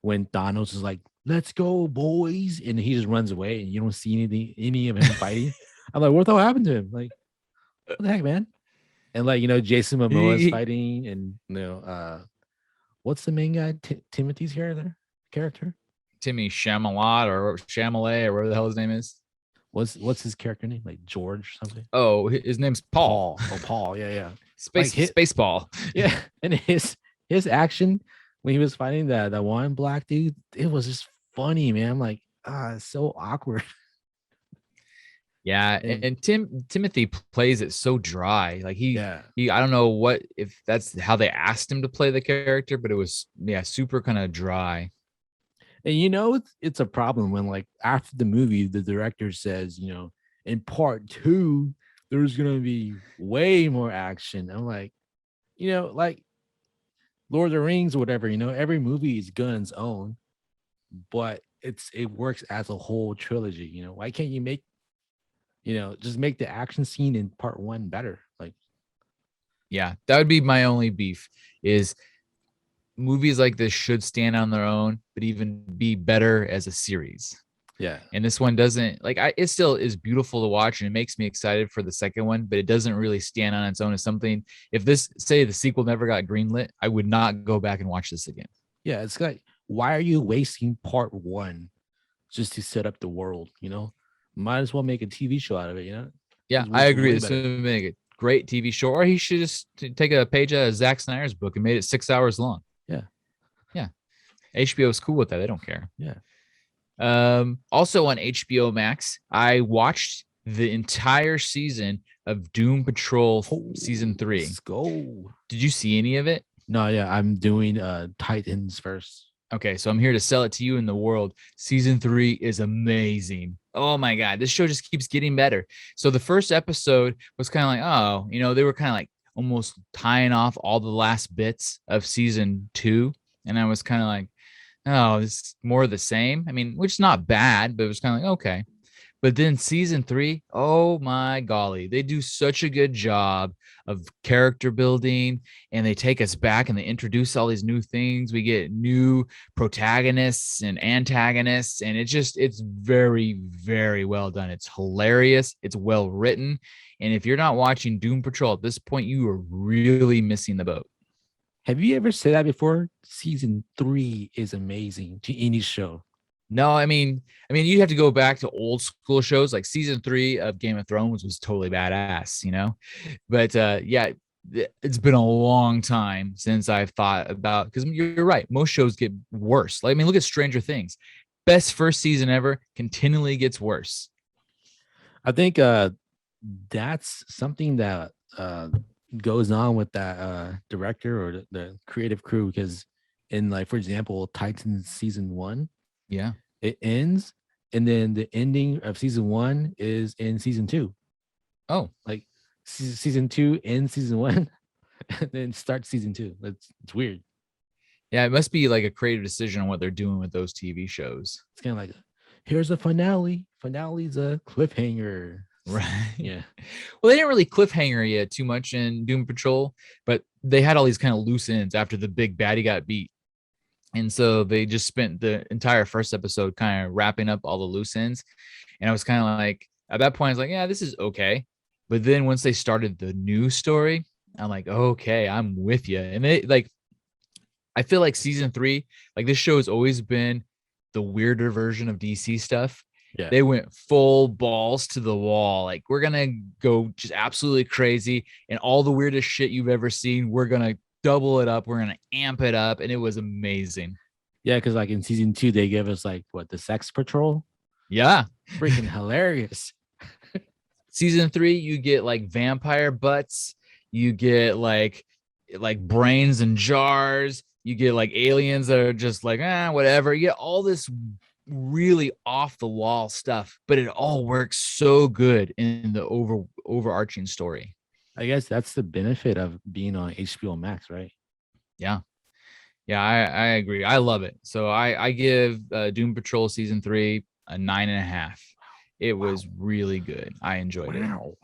when Thanos is like, "Let's go, boys," and he just runs away, and you don't see any of him fighting. I'm like, what the hell happened to him? Like, what the heck, man? And like, Jason Momoa is He- fighting, and what's the main guy? Timothy's character. Timmy Chalamet or Chalamet or whatever the hell his name is. What's his character name? Like George something. Oh, his name's Paul. Paul. Oh, Paul. Yeah, yeah. Like Space hit. Spaceball. Yeah, and his action when he was fighting that one black dude, it was just funny, man. I'm like, it's so awkward. Yeah, And and Timothy plays it so dry. Like yeah, he I don't know what if that's how they asked him to play the character, but it was super kind of dry. and it's a problem when like after the movie, the director says, in part two, there's gonna be way more action. I'm like, like Lord of the Rings or whatever. Every movie is guns own, but it works as a whole trilogy. Why can't you make just make the action scene in part one better? Like, Yeah, that would be my only beef is movies like this should stand on their own, but even be better as a series. yeah, And this one doesn't like it still is beautiful to watch and it makes me excited for the second one, but it doesn't really stand on its own as something. If this say the sequel never got greenlit, I would not go back and watch this again. yeah. It's like, why are you wasting part one just to set up the world? Might as well make a TV show out of it. Yeah, It I was agree. way This better. would make a great TV show, or he should just take a page out of Zack Snyder's book and made it 6 hours long. Yeah, Yeah, HBO is cool with that. They don't care. yeah. Also on HBO Max, I watched the entire season of Doom Patrol Oh, season 3. let's go. Did you see any of it? No, yeah, I'm doing Titans first. Okay, so I'm here to sell it to you in the world. Season 3 is amazing. Oh my god, this show just keeps getting better. So the first episode was kind of like, oh, they were kind of like almost tying off all the last bits of season 2, and I was kind of like, oh, this is more of the same. I mean, which is not bad, but it was kind of like, okay. But then season 3, oh my golly, they do such a good job of character building and they take us back and they introduce all these new things. We get new protagonists and antagonists, and it's very, very well done. It's hilarious, it's well written. And if you're not watching Doom Patrol at this point, you are really missing the boat. Have you ever said that before? Season 3 is amazing to any show. No, I mean, you have to go back to old school shows like season 3 of Game of Thrones was totally badass. But yeah, it's been a long time since I've thought about, because you're right. Most shows get worse. Like, I mean, look at Stranger Things. Best first season ever, continually gets worse. I think that's something that goes on with that director or the creative crew, because in, like, for example, Titans season 1, Yeah. it ends, and then the ending of season 1 is in season 2. Oh, Like, season 2 ends season 1 and then starts season 2. It's weird. yeah. It must be like a creative decision on what they're doing with those TV shows. It's kind of like, here's a finale. Finale's a cliffhanger. Right. Yeah. Well, they didn't really cliffhanger yet too much in Doom Patrol, but they had all these kind of loose ends after the big baddie got beat. And so they just spent the entire first episode kind of wrapping up all the loose ends. And I was kind of like, at that point, I was like, yeah, this is okay. But then once they started the new story, I'm like, okay, I'm with you. And they like, I feel like season 3, like this show has always been the weirder version of DC stuff. Yeah. They went full balls to the wall. Like, we're gonna go just absolutely crazy, and all the weirdest shit you've ever seen, we're gonna double it up. We're gonna amp it up, and it was amazing. Yeah, because like in season 2, they give us like what, the Sex Patrol? Yeah. Freaking hilarious. Season 3, you get like vampire butts, you get like brains and jars, you get like aliens that are just like whatever. You get all this really off the wall stuff, but it all works so good in the overarching story. I guess that's the benefit of being on HBO Max, right? Yeah. Yeah, I agree. I love it. So I give Doom Patrol season 3 a 9.5. It was really good. I enjoyed it. Wow.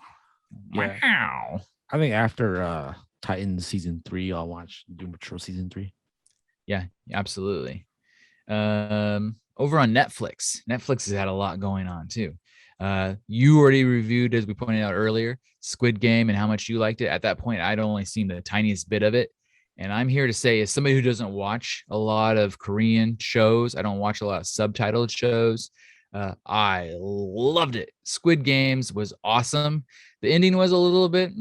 Yeah. Wow. I think after Titans season 3, I'll watch Doom Patrol season 3. Yeah, absolutely. Over on Netflix has had a lot going on too. You already reviewed, as we pointed out earlier, Squid Game and how much you liked it. At that point, I'd only seen the tiniest bit of it. And I'm here to say, as somebody who doesn't watch a lot of Korean shows, I don't watch a lot of subtitled shows. I loved it. Squid Games was awesome. The ending was a little bit,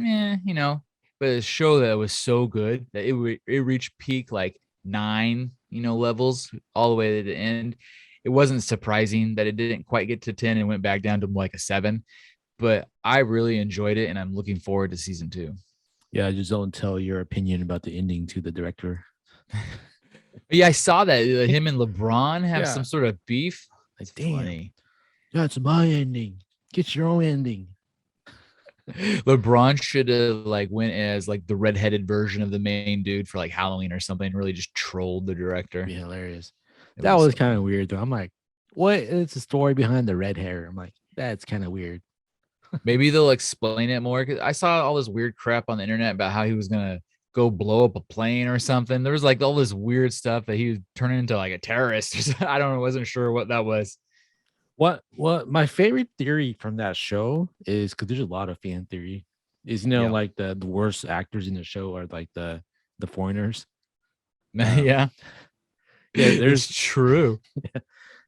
but a show that was so good that it reached peak like 9, levels all the way to the end. It wasn't surprising that it didn't quite get to 10 and went back down to like a 7, but I really enjoyed it and I'm looking forward to season 2. Yeah, just don't tell your opinion about the ending to the director. Yeah, I saw that him and LeBron have some Yeah. sort of beef. Like, It's damn, funny. that's my ending. Get your own ending. LeBron should have like went as like the redheaded version of the main dude for like Halloween or something, really just trolled the director. Be hilarious. It That was so kind of funny. weird though. I'm like, what? It's a story behind the red hair. I'm like, that's kind of weird. Maybe they'll explain it more. Cause I saw all this weird crap on the internet about how he was gonna go blow up a plane or something. There was like all this weird stuff that he was turning into like a terrorist. I don't know, wasn't sure what that was. What my favorite theory from that show is, because there's a lot of fan theory, is, Yeah. like the worst actors in the show are like the foreigners. Yeah. Yeah, It's true.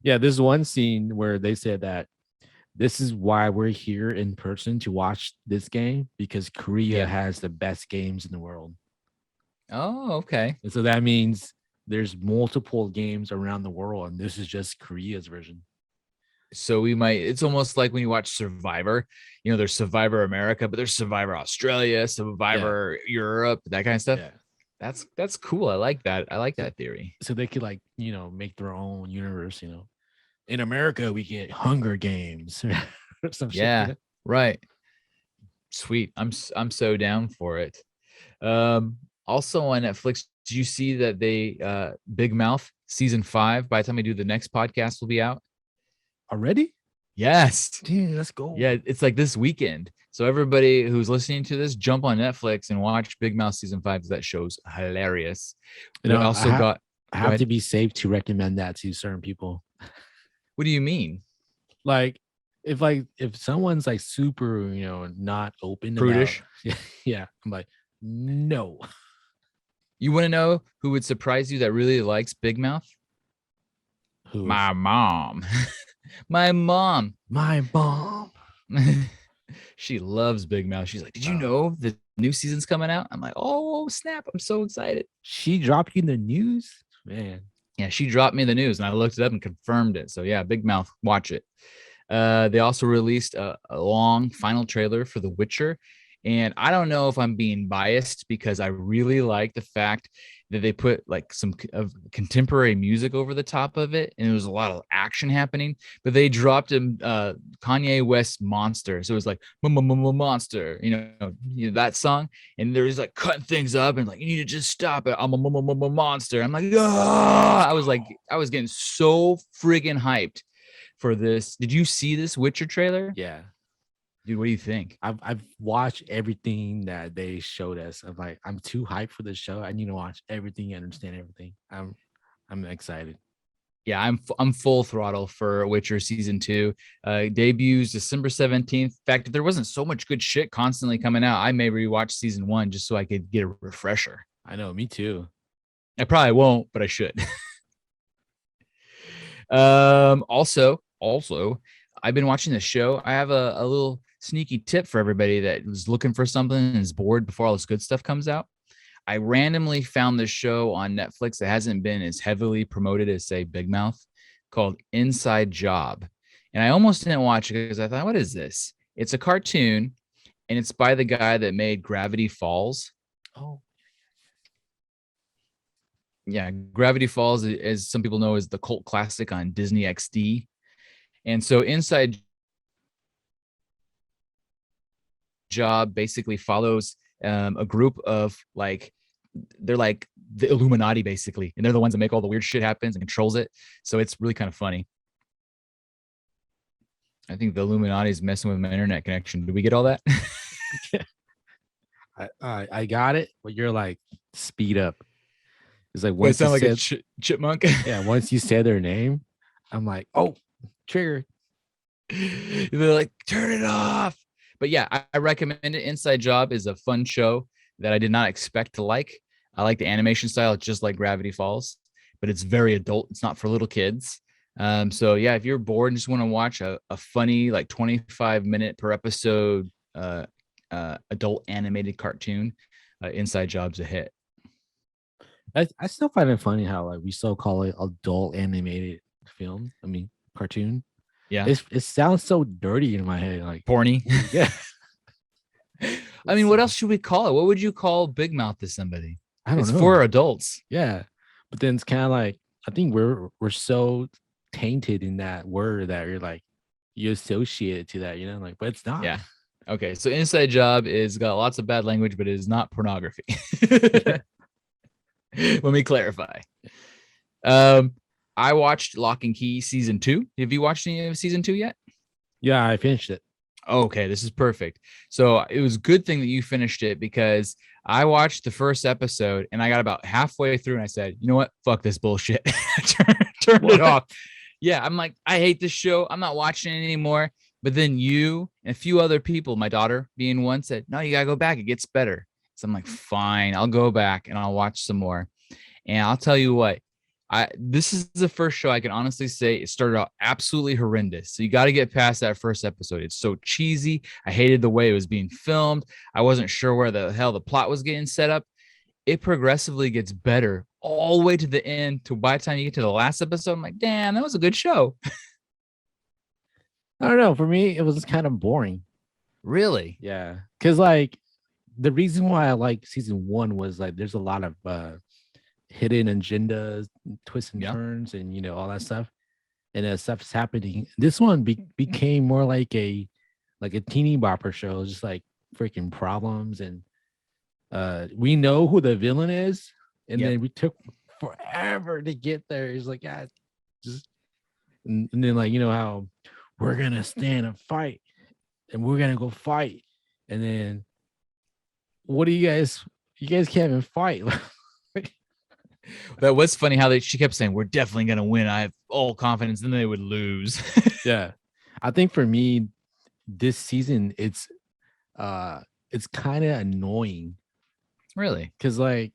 yeah, there's one scene where they said that this is why we're here in person to watch this game, because Korea Yeah. has the best games in the world. Oh, okay. And so that means there's multiple games around the world, and this is just Korea's version. So it's almost like when you watch Survivor, there's Survivor America, but there's Survivor Australia, Survivor Europe, that kind of stuff. Yeah. That's cool. I like that. I like that theory. So they could, like, make their own universe, In America, we get Hunger Games or some shit. Yeah, right. Sweet. I'm so down for it. Also on Netflix, do you see that they Big Mouth season 5, by the time we do the next podcast, will be out? Already? Yes. Dude, let's go. Yeah, it's like this weekend. So everybody who's listening to this, jump on Netflix and watch Big Mouth season 5, because that show's hilarious. We also got. I have to be safe to recommend that to certain people. What do you mean? Like, if someone's like super, not open, Prudish? about, yeah, I'm like, no. You want to know who would surprise you that really likes Big Mouth? Who? My mom. My mom. My mom. She loves Big Mouth. She's like, did you know that new season's coming out. I'm like, oh snap! I'm so excited. She dropped you in the news, man. Yeah, she dropped me the news, and I looked it up and confirmed it. So yeah, Big Mouth, watch it. They also released a long final trailer for The Witcher. And I don't know if I'm being biased because I really like the fact that they put like some of contemporary music over the top of it. And there was a lot of action happening, but they dropped him Kanye West Monster. So it was like Monster, that song. And there was like cutting things up and like, you need to just stop it. I'm a monster. I'm like, ah! I was getting so friggin' hyped for this. Did you see this Witcher trailer? Yeah. Dude, what do you think? I've watched everything that they showed us. I'm like, I'm too hyped for the show. I need to watch everything, understand everything. I'm excited. Yeah, I'm full throttle for Witcher season 2. Debuts December 17th. In fact, if there wasn't so much good shit constantly coming out, I may rewatch season 1 just so I could get a refresher. I know, me too. I probably won't, but I should. Also, I've been watching this show. I have a little sneaky tip for everybody that was looking for something and is bored before all this good stuff comes out. I randomly found this show on Netflix that hasn't been as heavily promoted as, say, Big Mouth, called Inside Job. And I almost didn't watch it because I thought, what is this? It's a cartoon, and it's by the guy that made Gravity Falls. Oh, yeah, Gravity Falls, as some people know, is the cult classic on Disney XD. And so Inside Job basically follows a group of they're like the Illuminati basically, and they're the ones that make all the weird shit happens and controls it. So it's really kind of funny. I think the Illuminati is messing with my internet connection. Did we get all that? I got it, but you're like speed up. It's like Once once sound you like said, a chipmunk. yeah, once you said their name, I'm like, oh, trigger. They're like, turn it off. But yeah, I recommend it. Inside Job is a fun show that I did not expect to like. I like the animation style. It's just like Gravity Falls, but it's very adult. It's not for little kids. So yeah, if you're bored and just want to watch a funny, like 25-minute per episode adult animated cartoon, Inside Job's a hit. I still find it funny how like we still call it adult animated film. I mean, cartoon. Yeah, It sounds so dirty in my head. Like, porny. yeah. I mean, what else should we call it? What would you call Big Mouth to somebody? I don't It's know. for adults. Yeah, but then it's kind of like I think we're so tainted in that word that you're like you associate it to that, like, but it's not. Yeah. Okay. So Inside Job is got lots of bad language, but it is not pornography. Let me clarify. I watched Lock and Key season 2. Have you watched any of season 2 yet? Yeah, I finished it. Okay, this is perfect. So it was a good thing that you finished it because I watched the first episode and I got about halfway through and I said, you know what? Fuck this bullshit. Turned it off. Yeah, I'm like, I hate this show. I'm not watching it anymore. But then you and a few other people, my daughter being one, said, no, you gotta go back. It gets better. So I'm like, fine, I'll go back and I'll watch some more. And I'll tell you what, this is the first show I can honestly say it started out absolutely horrendous. So you got to get past that first episode. It's so cheesy. I hated the way it was being filmed. I wasn't sure where the hell the plot was getting set up. It progressively gets better all the way to the end. To by the time you get to the last episode, I'm like, damn, that was a good show. I don't know. For me, it was kind of boring. Really? Yeah, because like the reason why I like season 1 was like there's a lot of hidden agendas, twists and turns, and all that stuff, and as stuff's happening. This one became more like a teeny bopper show, just like freaking problems, and we know who the villain is, and then we took forever to get there. It's like, yeah, just and then like how we're gonna stand and fight, and we're gonna go fight, and then what do you guys can't even fight. That was funny how she kept saying, we're definitely going to win. I have all confidence. Then they would lose. Yeah. I think for me, this season, it's kind of annoying. Really? Because like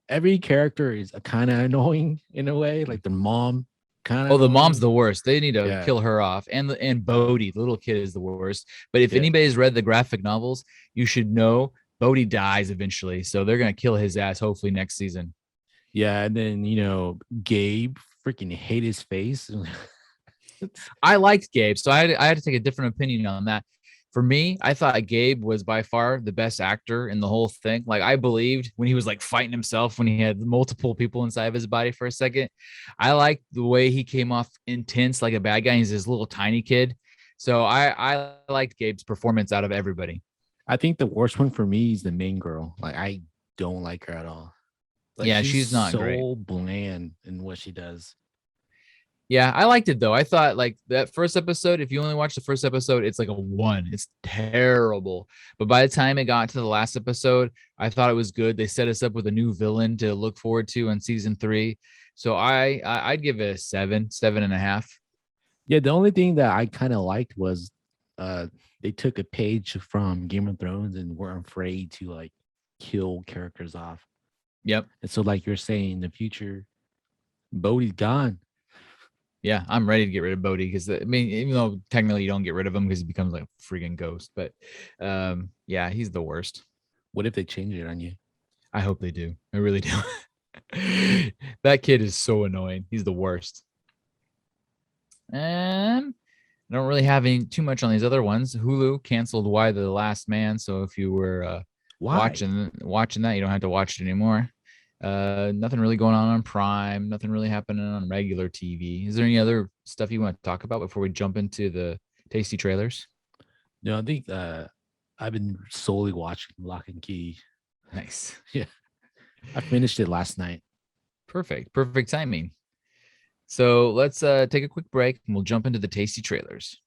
every character is kind of annoying in a way. Like the mom kind of. Oh, the mom's the worst. They need to Yeah. kill her off. And Bodhi, the little kid, is the worst. But if anybody's read the graphic novels, you should know Bodhi dies eventually, so they're gonna kill his ass hopefully next season. Yeah, and then Gabe freaking hate his face. I liked Gabe, so I had to take a different opinion on that. For me, I thought Gabe was by far the best actor in the whole thing. Like I believed when he was like fighting himself when he had multiple people inside of his body for a second. I liked the way he came off intense like a bad guy. He's this little tiny kid. So I liked Gabe's performance out of everybody. I think the worst one for me is the main girl. Like I don't like her at all. Like Yeah, she's she's not great. so bland in what she does. Yeah, I liked it though. I thought like that first episode, if you only watch the first episode, it's like a one. It's terrible. But by the time it got to the last episode, I thought it was good. They set us up with a new villain to look forward to in season 3. So I'd give it a 7.5. Yeah, the only thing that I kind of liked was uh they took a page from Game of Thrones and weren't afraid to like kill characters off. Yep. And so, like you're saying, in the future, Bodhi's gone. Yeah, I'm ready to get rid of Bodhi because I mean, even though technically you don't get rid of him because he becomes like a freaking ghost, but yeah, he's the worst. What if they change it on you? I hope they do. I really do. That kid is so annoying. He's the worst. And I don't really have any too much on these other ones. Hulu canceled Why the Last Man, so if you were Why? watching that, you don't have to watch it anymore. Nothing really going on Prime. Nothing really happening on regular TV. Is there any other stuff you want to talk about before we jump into the tasty trailers? No, I think I've been solely watching Lock and Key. Nice. Yeah, I finished it last night. Perfect timing. So let's take a quick break and we'll jump into the tasty trailers.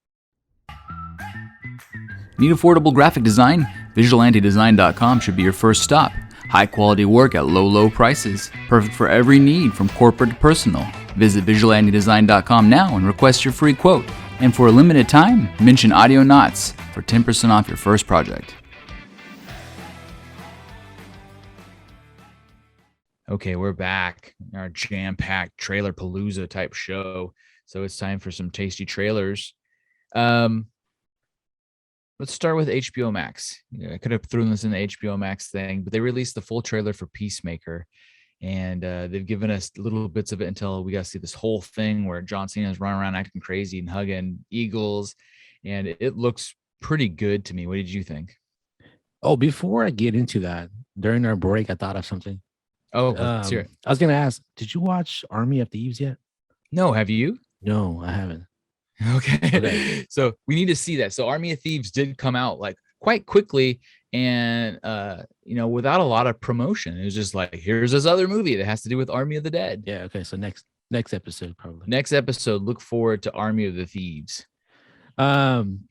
Need affordable graphic design? VisualAntiDesign.com should be your first stop. High quality work at low prices. Perfect for every need from corporate to personal. Visit VisualAntiDesign.com now and request your free quote. And for a limited time, mention Audionots for 10% off your first project. Okay, we're back. Our jam-packed trailer Palooza type show. So it's time for some tasty trailers. Let's start with HBO Max. I could have thrown this in the HBO Max thing, but they released the full trailer for Peacemaker, and they've given us little bits of it until we got to see this whole thing where John Cena is running around acting crazy and hugging eagles, and it looks pretty good to me. What did you think? Oh, before I get into that, during our break, I thought of something. Oh, let's hear it. I was gonna ask, did you watch Army of Thieves yet? No, have you? No, I haven't. Okay. So we need to see that. So Army of Thieves did come out like quite quickly and without a lot of promotion. It was just like, here's this other movie that has to do with Army of the Dead. Yeah, okay. So next episode, probably. Next episode, look forward to Army of the Thieves.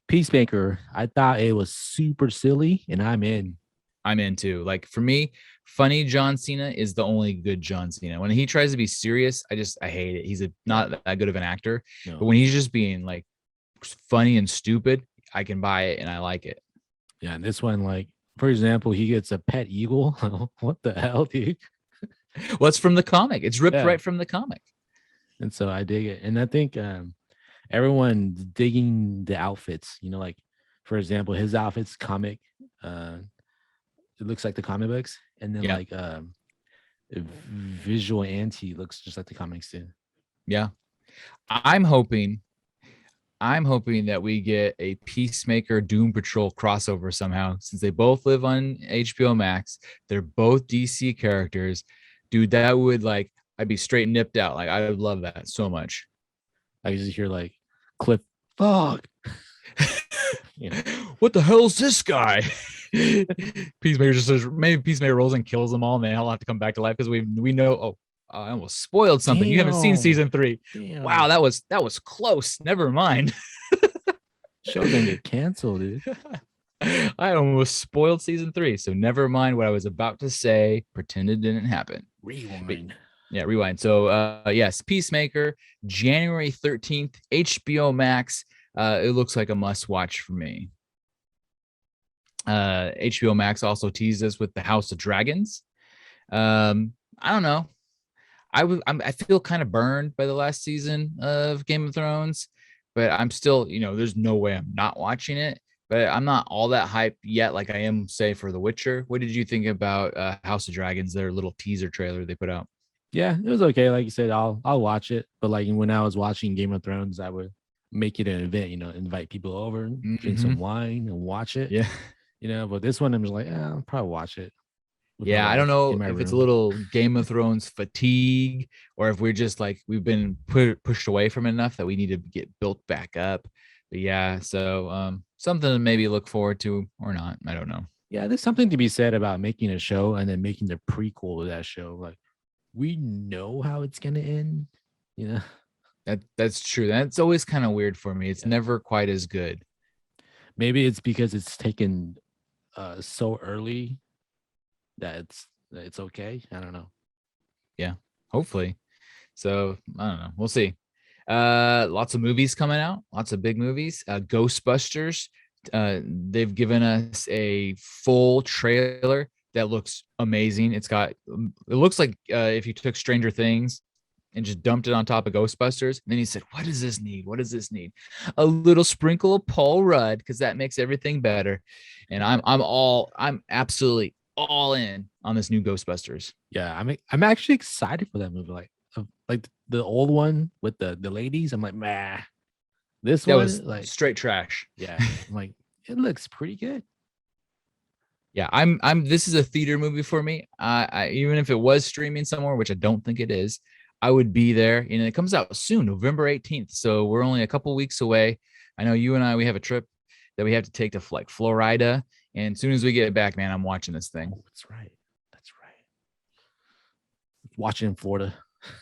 Peacemaker, I thought it was super silly, and I'm in. I'm in too. Like for me, funny John Cena is the only good John Cena. When he tries to be serious, I hate it. He's not that good of an actor. No. But when he's just being like funny and stupid, I can buy it and I like it. Yeah, and this one, like for example, he gets a pet eagle. What the hell, dude? Well, it's from the comic. It's ripped right from the comic. And so I dig it. And I think everyone's digging the outfits. Like for example, his outfit's comic. It looks like the comic books, and then like Visual Anti looks just like the comics too. Yeah, I'm hoping that we get a Peacemaker Doom Patrol crossover somehow, since they both live on HBO Max. They're both DC characters, dude. That would I'd be straight nipped out. Like I would love that so much. I just hear like Cliff, fuck. What the hell is this guy? Peacemaker just says, maybe Peacemaker rolls and kills them all, and they all have to come back to life because we know. Oh, I almost spoiled something. Damn. You haven't seen season 3. Damn. Wow, that was close. Never mind. Show's gonna get canceled, dude. I almost spoiled season 3, so never mind what I was about to say. Pretend it didn't happen. Rewind. Yeah, rewind. So yes, Peacemaker, January 13th, HBO Max. It looks like a must-watch for me. HBO Max also teased us with the House of Dragons. I don't know. I feel kind of burned by the last season of Game of Thrones, but I'm still, there's no way I'm not watching it. but I'm not all that hyped yet, like I am, say, for The Witcher. What did you think about House of Dragons, their little teaser trailer they put out? Yeah, it was okay. Like you said, I'll watch it. But like when I was watching Game of Thrones, I would make it an event, invite people over, drink Mm-hmm. some wine and watch it. Yeah. But this one I'm just like, I'll probably watch it with my Yeah, I don't wife in know my if it's a room. little Game of Thrones fatigue or if we're just like we've been pushed away from it enough that we need to get built back up. But yeah, so something to maybe look forward to or not. I don't know. Yeah, there's something to be said about making a show and then making the prequel to that show. Like we know how it's gonna end, you know. That's true. That's always kind of weird for me. It's Yeah. never quite as good. Maybe it's because it's taken so early that it's okay. I don't know. Yeah, hopefully. So I don't know. We'll see. Lots of movies coming out, lots of big movies. Ghostbusters. They've given us a full trailer that looks amazing. It looks like if you took Stranger Things and just dumped it on top of Ghostbusters. And then he said, "What does this need? What does this need? A little sprinkle of Paul Rudd because that makes everything better." And I'm absolutely all in on this new Ghostbusters. Yeah, I'm actually excited for that movie. Like the old one with the ladies. I'm like, meh. This That was one, like, straight trash. yeah, I'm like, it looks pretty good. Yeah, I'm this is a theater movie for me. Even if it was streaming somewhere, which I don't think it is, I would be there. And it comes out soon, November 18th. So we're only a couple weeks away. I know you and I, we have a trip that we have to take to like Florida. And as soon as we get back, man, I'm watching this thing. Oh, that's right. That's right. Watch it in Florida.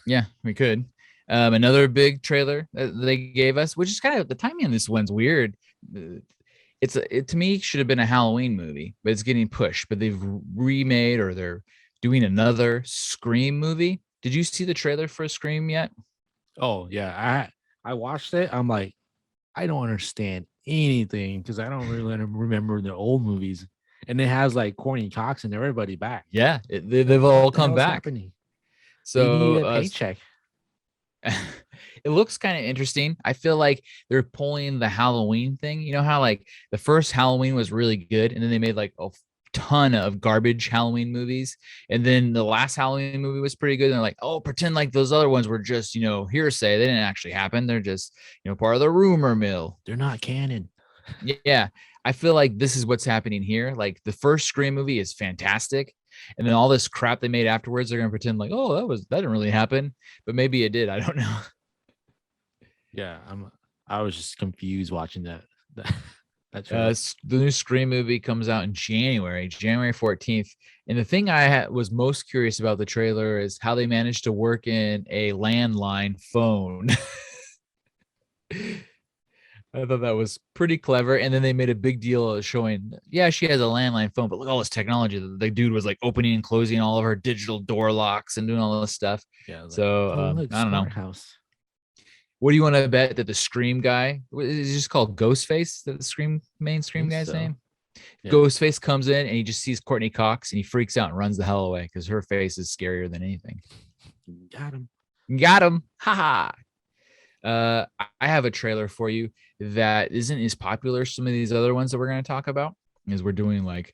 Yeah, we could. Another big trailer that they gave us, which is kind of the timing on this one's weird. It to me should have been a Halloween movie, but it's getting pushed. But they've remade or they're doing another Scream movie. Did you see the trailer for Scream yet? Oh yeah, I watched it. I'm like, I don't understand anything because I don't really remember the old movies. And it has like Courtney Cox and everybody back. Yeah, Like, they've what all the come hell's back. happening? They So need a paycheck. it looks kind of interesting. I feel like they're pulling the Halloween thing. You know how like the first Halloween was really good, and then they made like a ton of garbage Halloween movies, and then the last Halloween movie was pretty good. And they're like, oh, pretend like those other ones were just hearsay. They didn't actually happen. They're just part of the rumor mill. They're not canon. Yeah, I feel like this is what's happening here. Like the first Scream movie is fantastic, and then all this crap they made afterwards, they're gonna pretend like, oh, that didn't really happen, but maybe it did. I don't know. Yeah, I was just confused watching that, that trailer. The new Scream movie comes out in January 14th. And the thing I was most curious about the trailer is how they managed to work in a landline phone. I thought that was pretty clever. And then they made a big deal of showing, yeah, she has a landline phone, but look at all this technology. The dude was like opening and closing all of her digital door locks and doing all this stuff. Yeah, like, So oh look, I don't know. smart house. What do you want to bet that the Scream guy is just called Ghostface? The Scream main I Scream think guy's so. name? Yeah, Ghostface comes in and he just sees Courtney Cox and he freaks out and runs the hell away because her face is scarier than anything. got him. Got him. Ha ha. I have a trailer for you that isn't as popular as some of these other ones that we're going to talk about, as we're doing like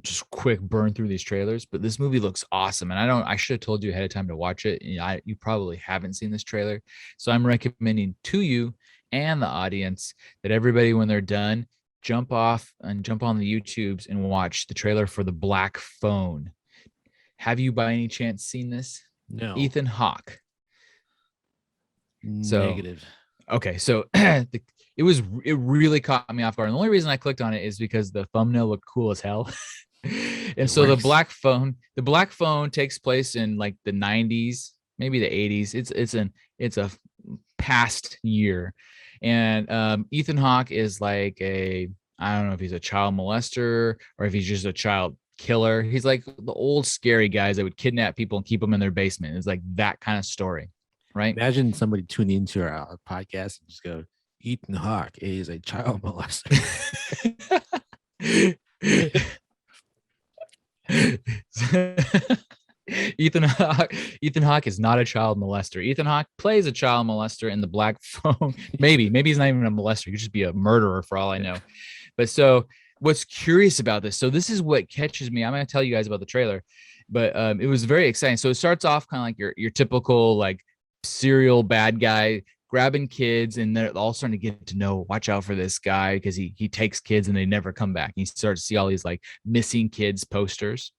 just quick burn through these trailers. But this movie looks awesome, and I should have told you ahead of time to watch it. You probably haven't seen this trailer, so I'm recommending to you and the audience that everybody, when they're done, jump off and jump on the YouTubes and watch the trailer for The Black Phone. Have you by any chance seen this? No. Ethan Hawke. So Negative. okay, so it really caught me off guard. And the only reason I clicked on it is because the thumbnail looked cool as hell. And It so works. the black phone takes place in like the 90s, maybe the 80s. It's a past year. And Ethan Hawke is like I don't know if he's a child molester or if he's just a child killer. He's like the old scary guys that would kidnap people and keep them in their basement. It's like that kind of story, right? Imagine somebody tuning into our podcast and just go, Ethan Hawke is a child molester. Ethan Hawke is not a child molester. Ethan Hawke plays a child molester in The Black Phone. Maybe he's not even a molester. He could just be a murderer for all I know. But so what's curious about this? So this is what catches me. I'm going to tell you guys about the trailer, but it was very exciting. So it starts off kind of like your typical like serial bad guy grabbing kids, and they're all starting to get to know, watch out for this guy because he takes kids and they never come back. You start to see all these like missing kids posters.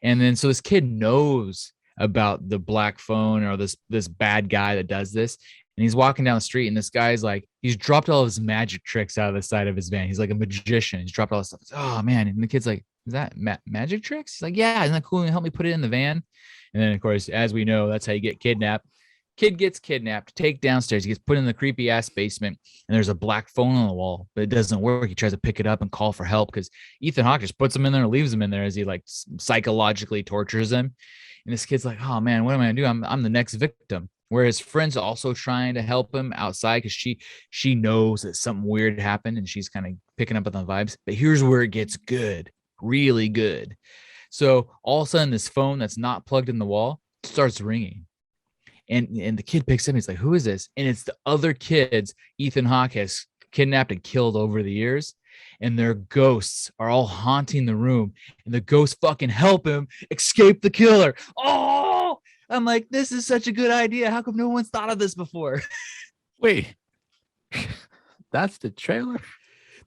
And then so this kid knows about the black phone or this bad guy that does this. And he's walking down the street, and this guy's like, he's dropped all of his magic tricks out of the side of his van. He's like a magician. He's dropped all this stuff. Oh man. And the kid's like, is that magic tricks? He's like, yeah, isn't that cool? Help me put it in the van. And then of course, as we know, that's how you get kidnapped. Kid gets kidnapped, take downstairs. He gets put in the creepy ass basement, and there's a black phone on the wall, but it doesn't work. He tries to pick it up and call for help because Ethan Hawke just puts him in there and leaves him in there as he like psychologically tortures him. And this kid's like, oh man, what am I gonna do? I'm the next victim. Where his friend's also trying to help him outside because she knows that something weird happened and she's kind of picking up on the vibes. But here's where it gets good, really good. So all of a sudden, this phone that's not plugged in the wall starts ringing. And the kid picks up. He's like, who is this? And it's the other kids Ethan Hawke has kidnapped and killed over the years. And their ghosts are all haunting the room. And the ghosts fucking help him escape the killer. Oh, I'm like, this is such a good idea. How come no one's thought of this before? Wait, that's the trailer?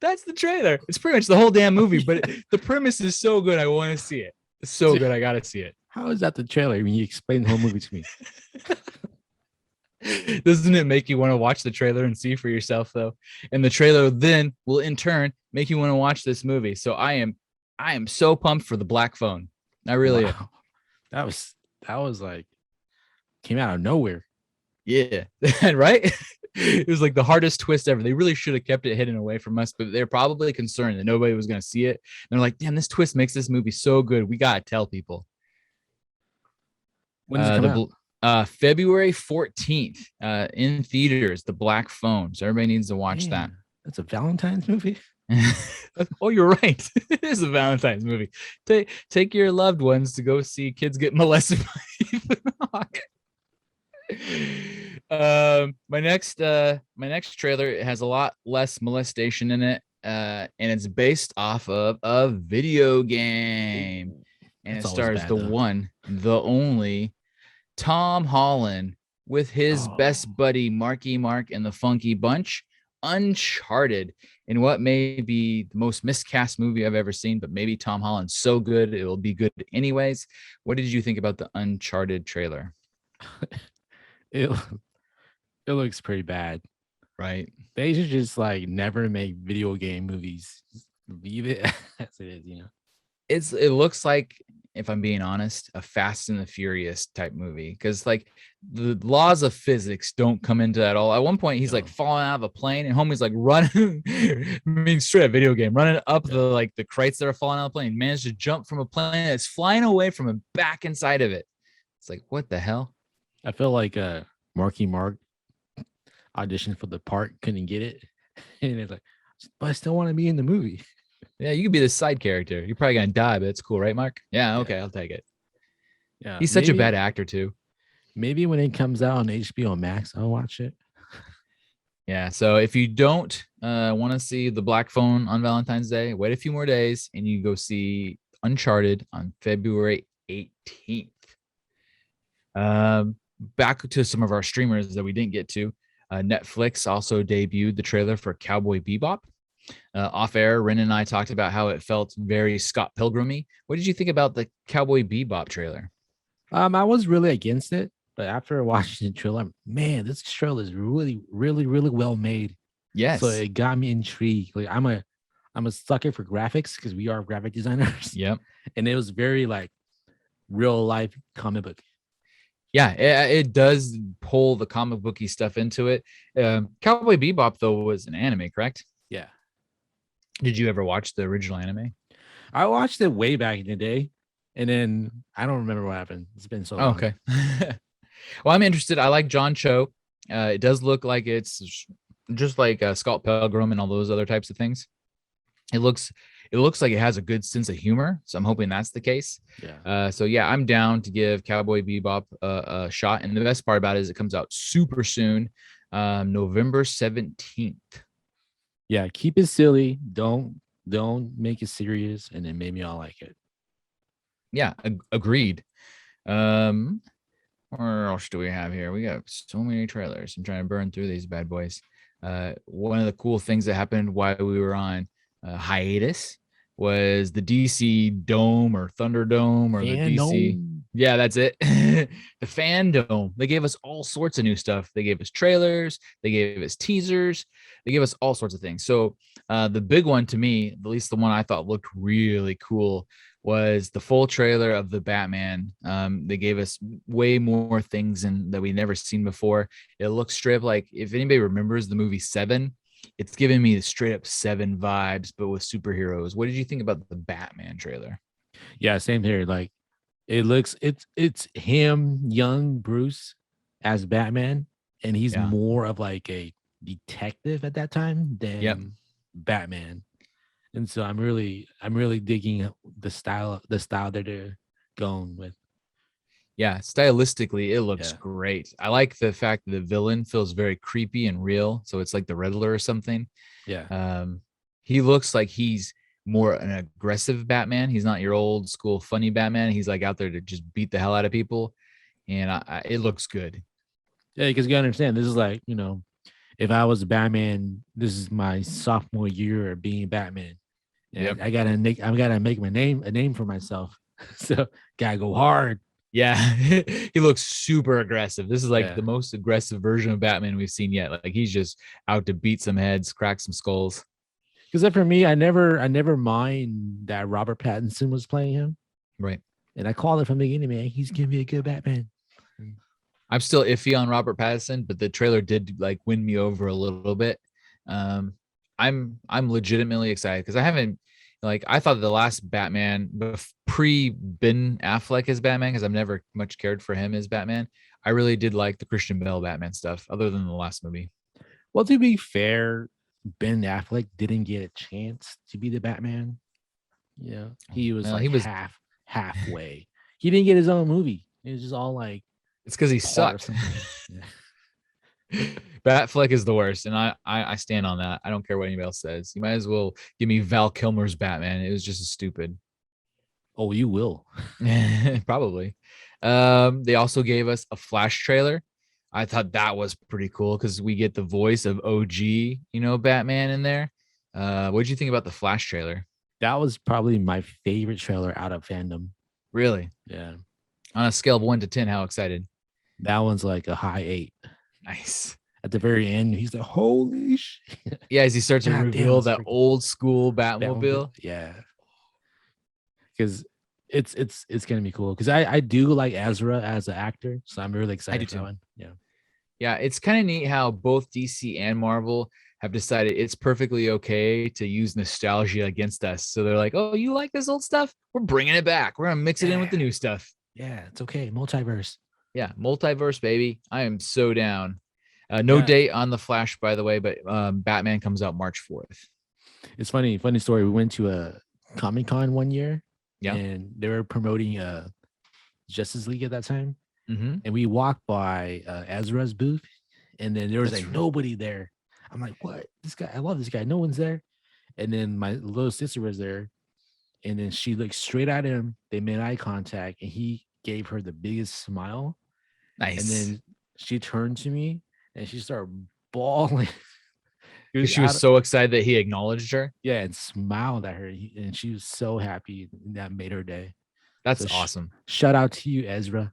That's the trailer. It's pretty much the whole damn movie, but the premise is so good. I want to see it. It's so good. I got to see it. How is that the trailer when you explain the whole movie to me? Doesn't it make you want to watch the trailer and see for yourself though? And the trailer then will in turn make you want to watch this movie. So I am so pumped for the black phone. I really am. That was like came out of nowhere. Yeah. Right? It was like the hardest twist ever. They really should have kept it hidden away from us, but they're probably concerned that nobody was going to see it. And they're like, damn, this twist makes this movie so good. We got to tell people. When does it come out? February 14th in theaters, The Black Phone. So everybody needs to watch that. That's a Valentine's movie. Oh, you're right. It is a Valentine's movie. Take your loved ones to go see kids get molested by Ethan Hawke. My next trailer, it has a lot less molestation in it, and it's based off of a video game, and it stars the only Tom Holland with his best buddy Marky Mark and the Funky Bunch. Uncharted, in what may be the most miscast movie I've ever seen, but maybe Tom Holland's so good it will be good anyways. What did you think about the Uncharted trailer? It looks pretty bad, right? They should just like never make video game movies. Just leave it as it is, you know. It looks like, if I'm being honest, a Fast and the Furious type movie, because like the laws of physics don't come into that at all. At one point, he's like falling out of a plane, and homie's like running. I mean, straight up video game, running up the crates that are falling out of the plane. Managed to jump from a plane that's flying away from him back inside of it. It's like, what the hell? I feel like Marky Mark auditioned for the part, couldn't get it, and it's like, but I still want to be in the movie. Yeah, you could be the side character. You're probably gonna die, but it's cool, right, Mark? Yeah, okay, I'll take it. Yeah, he's such a bad actor too. Maybe when it comes out on HBO Max, I'll watch it. Yeah, so if you don't want to see The Black Phone on Valentine's Day, wait a few more days and you go see Uncharted on February 18th. Back to some of our streamers that we didn't get to. Netflix also debuted the trailer for Cowboy Bebop. Off air, Ren and I talked about how it felt very Scott Pilgrim-y. What did you think about the Cowboy Bebop trailer? I was really against it, but after watching the trailer, man, this trailer is really, really, really well made. Yes. So it got me intrigued. Like I'm a sucker for graphics because we are graphic designers. Yep. And it was very like real life comic book. Yeah, it does pull the comic booky stuff into it. Cowboy Bebop though was an anime, correct? Yeah. Did you ever watch the original anime? I watched it way back in the day, and then I don't remember what happened. It's been so long. Okay. Well, I'm interested. I like John Cho. It does look like it's just like Scott Pilgrim and all those other types of things. It looks like it has a good sense of humor, so I'm hoping that's the case. Yeah. So yeah, I'm down to give Cowboy Bebop a shot. And the best part about it is it comes out super soon, November 17th. Yeah, keep it silly. Don't make it serious, and then maybe I'll like it. Yeah, agreed. Um, what else do we have here? We got so many trailers. I'm trying to burn through these bad boys. One of the cool things that happened while we were on hiatus was the DC Dome or Thunderdome or the Fan DC. no. Yeah, that's it. The fandom. They gave us all sorts of new stuff. They gave us trailers. They gave us teasers. They gave us all sorts of things. So the big one to me, at least the one I thought looked really cool, was the full trailer of the Batman. They gave us way more things that we never seen before. It looks straight up like, if anybody remembers the movie Seven, it's giving me the straight up Seven vibes, but with superheroes. What did you think about the Batman trailer? Yeah, same here. Like it's him, young Bruce, as Batman, and he's Yeah. more of like a detective at that time Yep. than Batman. And so I'm really digging the style that they're going with. Yeah, stylistically, it looks Yeah. great. I like the fact that the villain feels very creepy and real. So it's like the Riddler or something. Yeah. Um, he looks like he's more an aggressive Batman. He's not your old school funny Batman. He's like out there to just beat the hell out of people, and it looks good. Yeah, because you gotta understand, this is like, if I was Batman, this is my sophomore year of being Batman. Yep. And I gotta make a name for myself. So gotta go hard. Yeah, he looks super aggressive. This is like Yeah. the most aggressive version of Batman we've seen yet. Like he's just out to beat some heads, crack some skulls. Because for me, I never mind that Robert Pattinson was playing him. Right. And I called it from the beginning, man. He's gonna be a good Batman. I'm still iffy on Robert Pattinson, but the trailer did like win me over a little bit. Um, I'm legitimately excited because I haven't, like, I thought the last Batman pre Ben Affleck as Batman, because I've never much cared for him as Batman. I really did like the Christian Bale Batman stuff, other than the last movie. Well, to be fair, Ben Affleck didn't get a chance to be the Batman. Yeah. He was Well, like he was. halfway. He didn't get his own movie. It was just all like It's because he part of sucked. something. Yeah. Batfleck is the worst, and I stand on that. I don't care what anybody else says. You might as well give me Val Kilmer's Batman. It was just as stupid. Oh, you will. Probably. They also gave us a Flash trailer. I thought that was pretty cool because we get the voice of OG, Batman in there. What did you think about the Flash trailer? That was probably my favorite trailer out of fandom. Really? Yeah. On a scale of 1 to 10, how excited? That one's like a high 8. Nice. At the very end, he's like, holy shit. Yeah, as he starts to God damn, reveal it's that freaking old school Batmobile. Batmobile. Yeah. Because it's gonna be cool. Because I do like Ezra as an actor, so I'm really I do excited for that too. one. Yeah. Yeah, it's kind of neat how both DC and Marvel have decided it's perfectly okay to use nostalgia against us. So they're like, "Oh, you like this old stuff? We're bringing it back. We're gonna mix it in with the Yeah. new stuff." Yeah, it's okay. Multiverse. Yeah, multiverse, baby. I am so down. No Yeah. date on the Flash, by the way, but Batman comes out March 4th. It's funny story. We went to a Comic Con one year Yeah. and they were promoting Justice League at that time. Mm-hmm. And we walked by Ezra's booth, and then there was That's like right. nobody there. I'm like, what? This guy, I love this guy. No one's there. And then my little sister was there, and then she looked straight at him. They made eye contact, and he gave her the biggest smile. And Nice. then she turned to me and she started bawling. It was Because she was out of, so excited that he acknowledged her. yeah, and smiled at her, and she was so happy. That made her day. That's So awesome. shout out to you, Ezra.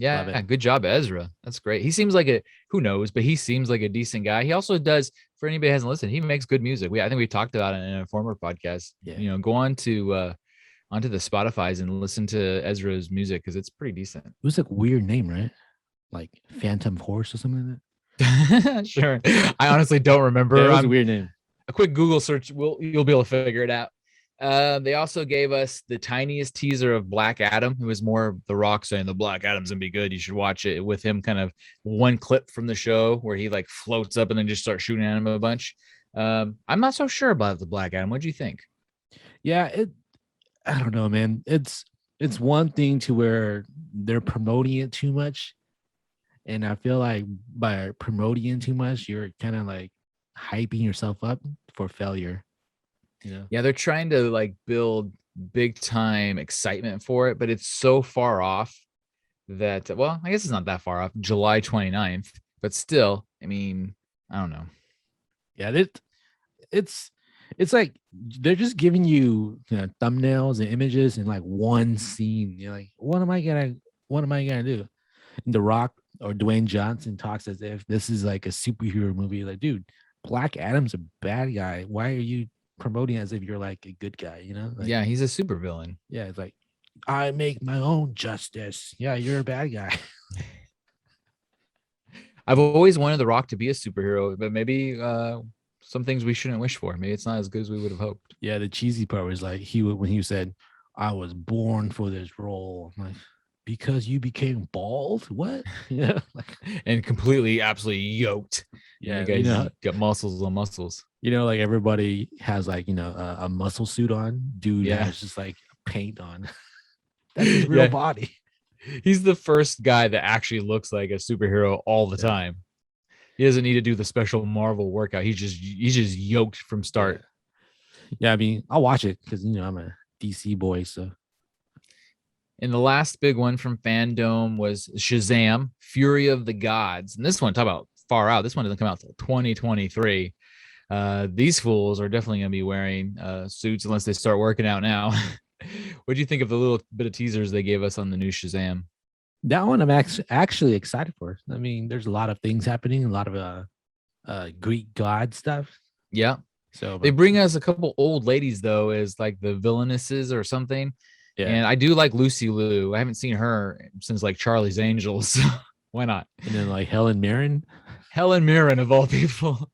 Love it. Yeah, good job, Ezra. That's great. He seems like who knows, but he seems like a decent guy. He also does, for anybody who hasn't listened, he makes good music. I think we talked about it in a former podcast. Yeah. Go on to onto the Spotify's and listen to Ezra's music because it's pretty decent. It was like a weird name, right? Like Phantom Horse or something like that. Sure. I honestly don't remember. Yeah, it was a weird name. A quick Google search, you'll be able to figure it out. They also gave us the tiniest teaser of Black Adam. It was more The Rock saying the Black Adam's gonna be good. You should watch it with him. Kind of one clip from the show where he like floats up and then just starts shooting at him a bunch. I'm not so sure about the Black Adam. What do you think? Yeah, I don't know, man. It's one thing to where they're promoting it too much, and I feel like by promoting it too much, you're kind of like hyping yourself up for failure. You know. Yeah, they're trying to like build big time excitement for it, but it's so far off that, well, I guess it's not that far off, July 29th, but still, I mean, I don't know. Yeah, it's it's like they're just giving you know, thumbnails and images in like one scene. You're like, what am I gonna do? And The Rock or Dwayne Johnson talks as if this is like a superhero movie. Like, dude, Black Adam's a bad guy. Why are you promoting as if you're like a good guy? You know, like Yeah, he's a super villain. yeah, it's like I make my own justice. Yeah, you're a bad guy. I've always wanted The Rock to be a superhero, but maybe some things we shouldn't wish for. Maybe it's not as good as we would have hoped. Yeah, the cheesy part was like when he said, "I was born for this role." I'm like, because you became bald? What? Yeah, like And completely, absolutely yoked. And the yeah, guy's got muscles on muscles. like everybody has like a muscle suit on. Dude Yeah. has just like paint on. That's his real Yeah. body. He's the first guy that actually looks like a superhero all the Yeah. time. He doesn't need to do the special Marvel workout. He's just yoked from Yeah, start. yeah. I mean, I'll watch it because I'm a DC boy. So And the last big one from Fandom was Shazam: Fury of the Gods. And this one, talk about far out. This one doesn't come out till 2023. These fools are definitely going to be wearing suits unless they start working out now. What do you think of the little bit of teasers they gave us on the new Shazam? that one I'm actually excited for. I mean, there's a lot of things happening, a lot of Greek god stuff. Yeah. So, They but bring us a couple old ladies, though, as like the villainesses or something. yeah, And I do like Lucy Liu. I haven't seen her since like Charlie's Angels. Why not? and then like Helen Mirren. Helen Mirren, of all people.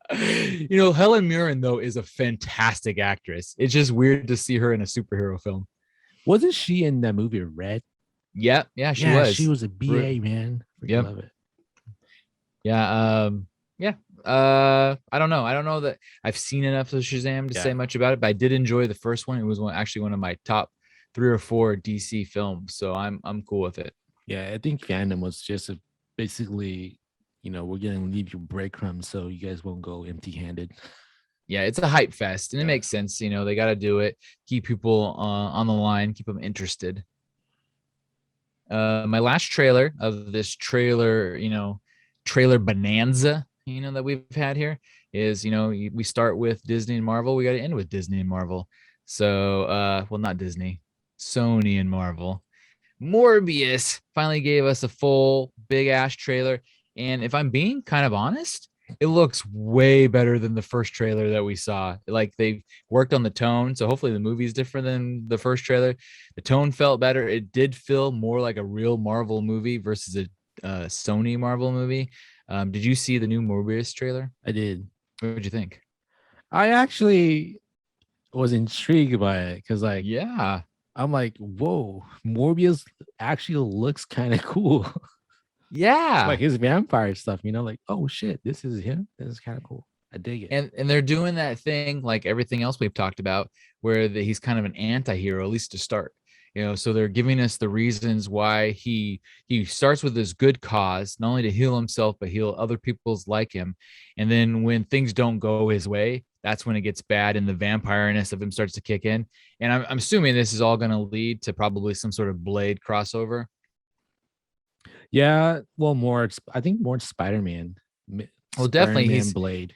Helen Mirren, though, is a fantastic actress. It's just weird to see her in a superhero film. Wasn't she in that movie Red? Yeah, yeah, she Yeah, she was. was a BA, man. Freaking Yep. love it. Yeah. Yeah. I don't know. I don't know that I've seen enough of Shazam to Yeah. say much about it, but I did enjoy the first one. It was actually one of my top 3 or 4 DC films, so I'm cool with it. Yeah, I think fandom was just basically, we're gonna leave you breadcrumbs so you guys won't go empty-handed. Yeah, it's a hype fest, and it Yeah. makes sense. They got to do it, keep people on the line, keep them interested. My last trailer of this trailer bonanza, that we've had here is, we start with Disney and Marvel. We got to end with Disney and Marvel. So, well, not Disney, Sony and Marvel. Morbius finally gave us a full big ass trailer. And if I'm being kind of honest, it looks way better than the first trailer that we saw. Like they worked on the tone. So hopefully the movie's different than the first trailer. The tone felt better. It did feel more like a real Marvel movie versus a Sony Marvel movie. Did you see the new Morbius trailer? I did. What did you think? I actually was intrigued by it because, like, Yeah. I'm like, whoa, Morbius actually looks kind of cool. Yeah. Like his vampire stuff, like, oh shit, this is him. This is kind of cool. I dig it. And they're doing that thing like everything else we've talked about, where he's kind of an anti-hero, at least to start. So they're giving us the reasons why he starts with this good cause, not only to heal himself, but heal other people's like him. And then when things don't go his way, that's when it gets bad and the vampireness of him starts to kick in. And I'm assuming this is all going to lead to probably some sort of Blade crossover. Yeah, well, I think more Spider-Man. Well, definitely Spider-Man Blade.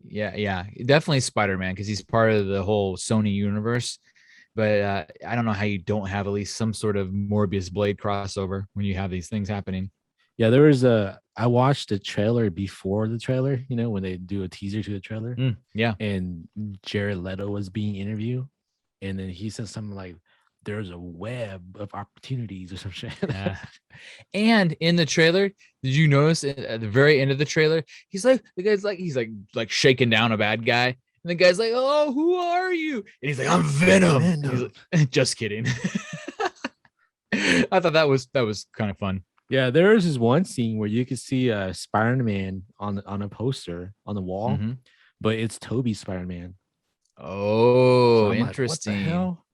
Yeah, definitely Spider-Man because he's part of the whole Sony universe. But I don't know how you don't have at least some sort of Morbius Blade crossover when you have these things happening. Yeah, I watched the trailer before the trailer, when they do a teaser to the trailer. Yeah. And Jared Leto was being interviewed. And then he said something like, there's a web of opportunities or some shit. Yeah. And in the trailer, did you notice at the very end of the trailer, he's like shaking down a bad guy. And the guy's like, "Oh, who are you?" And he's like, "I'm Venom." He's like, just kidding. I thought that was kind of fun. Yeah, there is this one scene where you could see Spider-Man on a poster on the wall, but it's Toby Spider-Man. Oh, So interesting. Like, what the hell?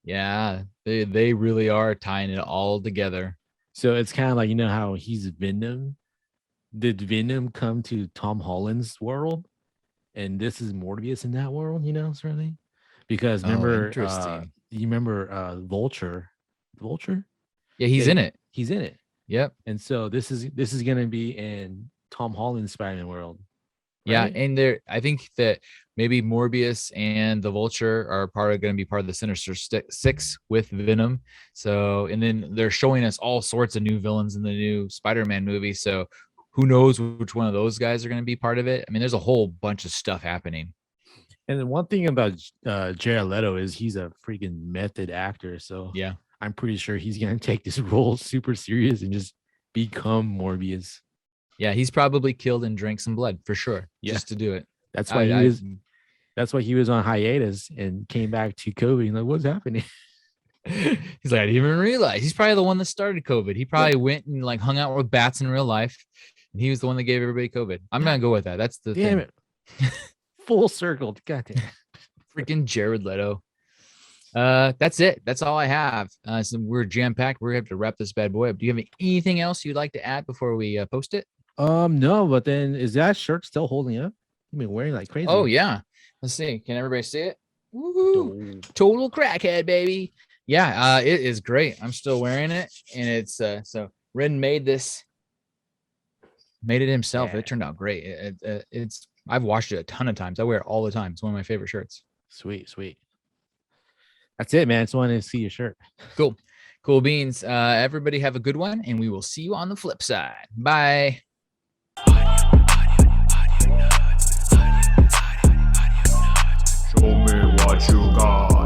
Yeah, they really are tying it all together. So it's kind of like how he's Venom, did Venom come to Tom Holland's world, and this is Morbius in that world? You know, sort of thing. Because Oh, remember, interesting. you remember Vulture, Vulture? Yeah, he's Yeah, in it. he's in it, Yep. and so this is gonna be in Tom Holland's Spider-Man world, Yeah, right? and there, I think that maybe Morbius and the Vulture are going to be part of the Sinister Six with Venom. So, and then they're showing us all sorts of new villains in the new Spider-Man movie. So, who knows which one of those guys are going to be part of it? I mean, there's a whole bunch of stuff happening. And then one thing about Jared Leto is he's a freaking method actor, so Yeah, I'm pretty sure he's gonna take this role super serious and just become Morbius. yeah, he's probably killed and drank some blood for sure, Yeah, just to do it. that's why he I was. That's why he was on hiatus and came back to COVID. And like, what's happening? he's like, I didn't even realize. He's probably the one that started COVID. He Yeah. probably went and like hung out with bats in real life, and he was the one that gave everybody COVID. I'm gonna go with that. That's the Damn thing. it! Full circle. God damn. Freaking Jared Leto. That's it. That's all I have. So we're jam packed. We're gonna have to wrap this bad boy up. Do you have anything else you'd like to add before we post it? No, but then is that shirt still holding up? You've been wearing like Oh crazy. yeah. Let's see. Can everybody see it? Woo! Oh, Total crackhead, baby. Yeah, it is great. I'm still wearing it, and it's so Ren made it himself. yeah. It turned out great. It's I've washed it a ton of times. I wear it all the time. It's one of my favorite shirts. Sweet, sweet. That's it, man. Just wanted to see your shirt. Cool. Cool beans. Everybody have a good one, and we will see you on the flip side. Bye. Show me what you got.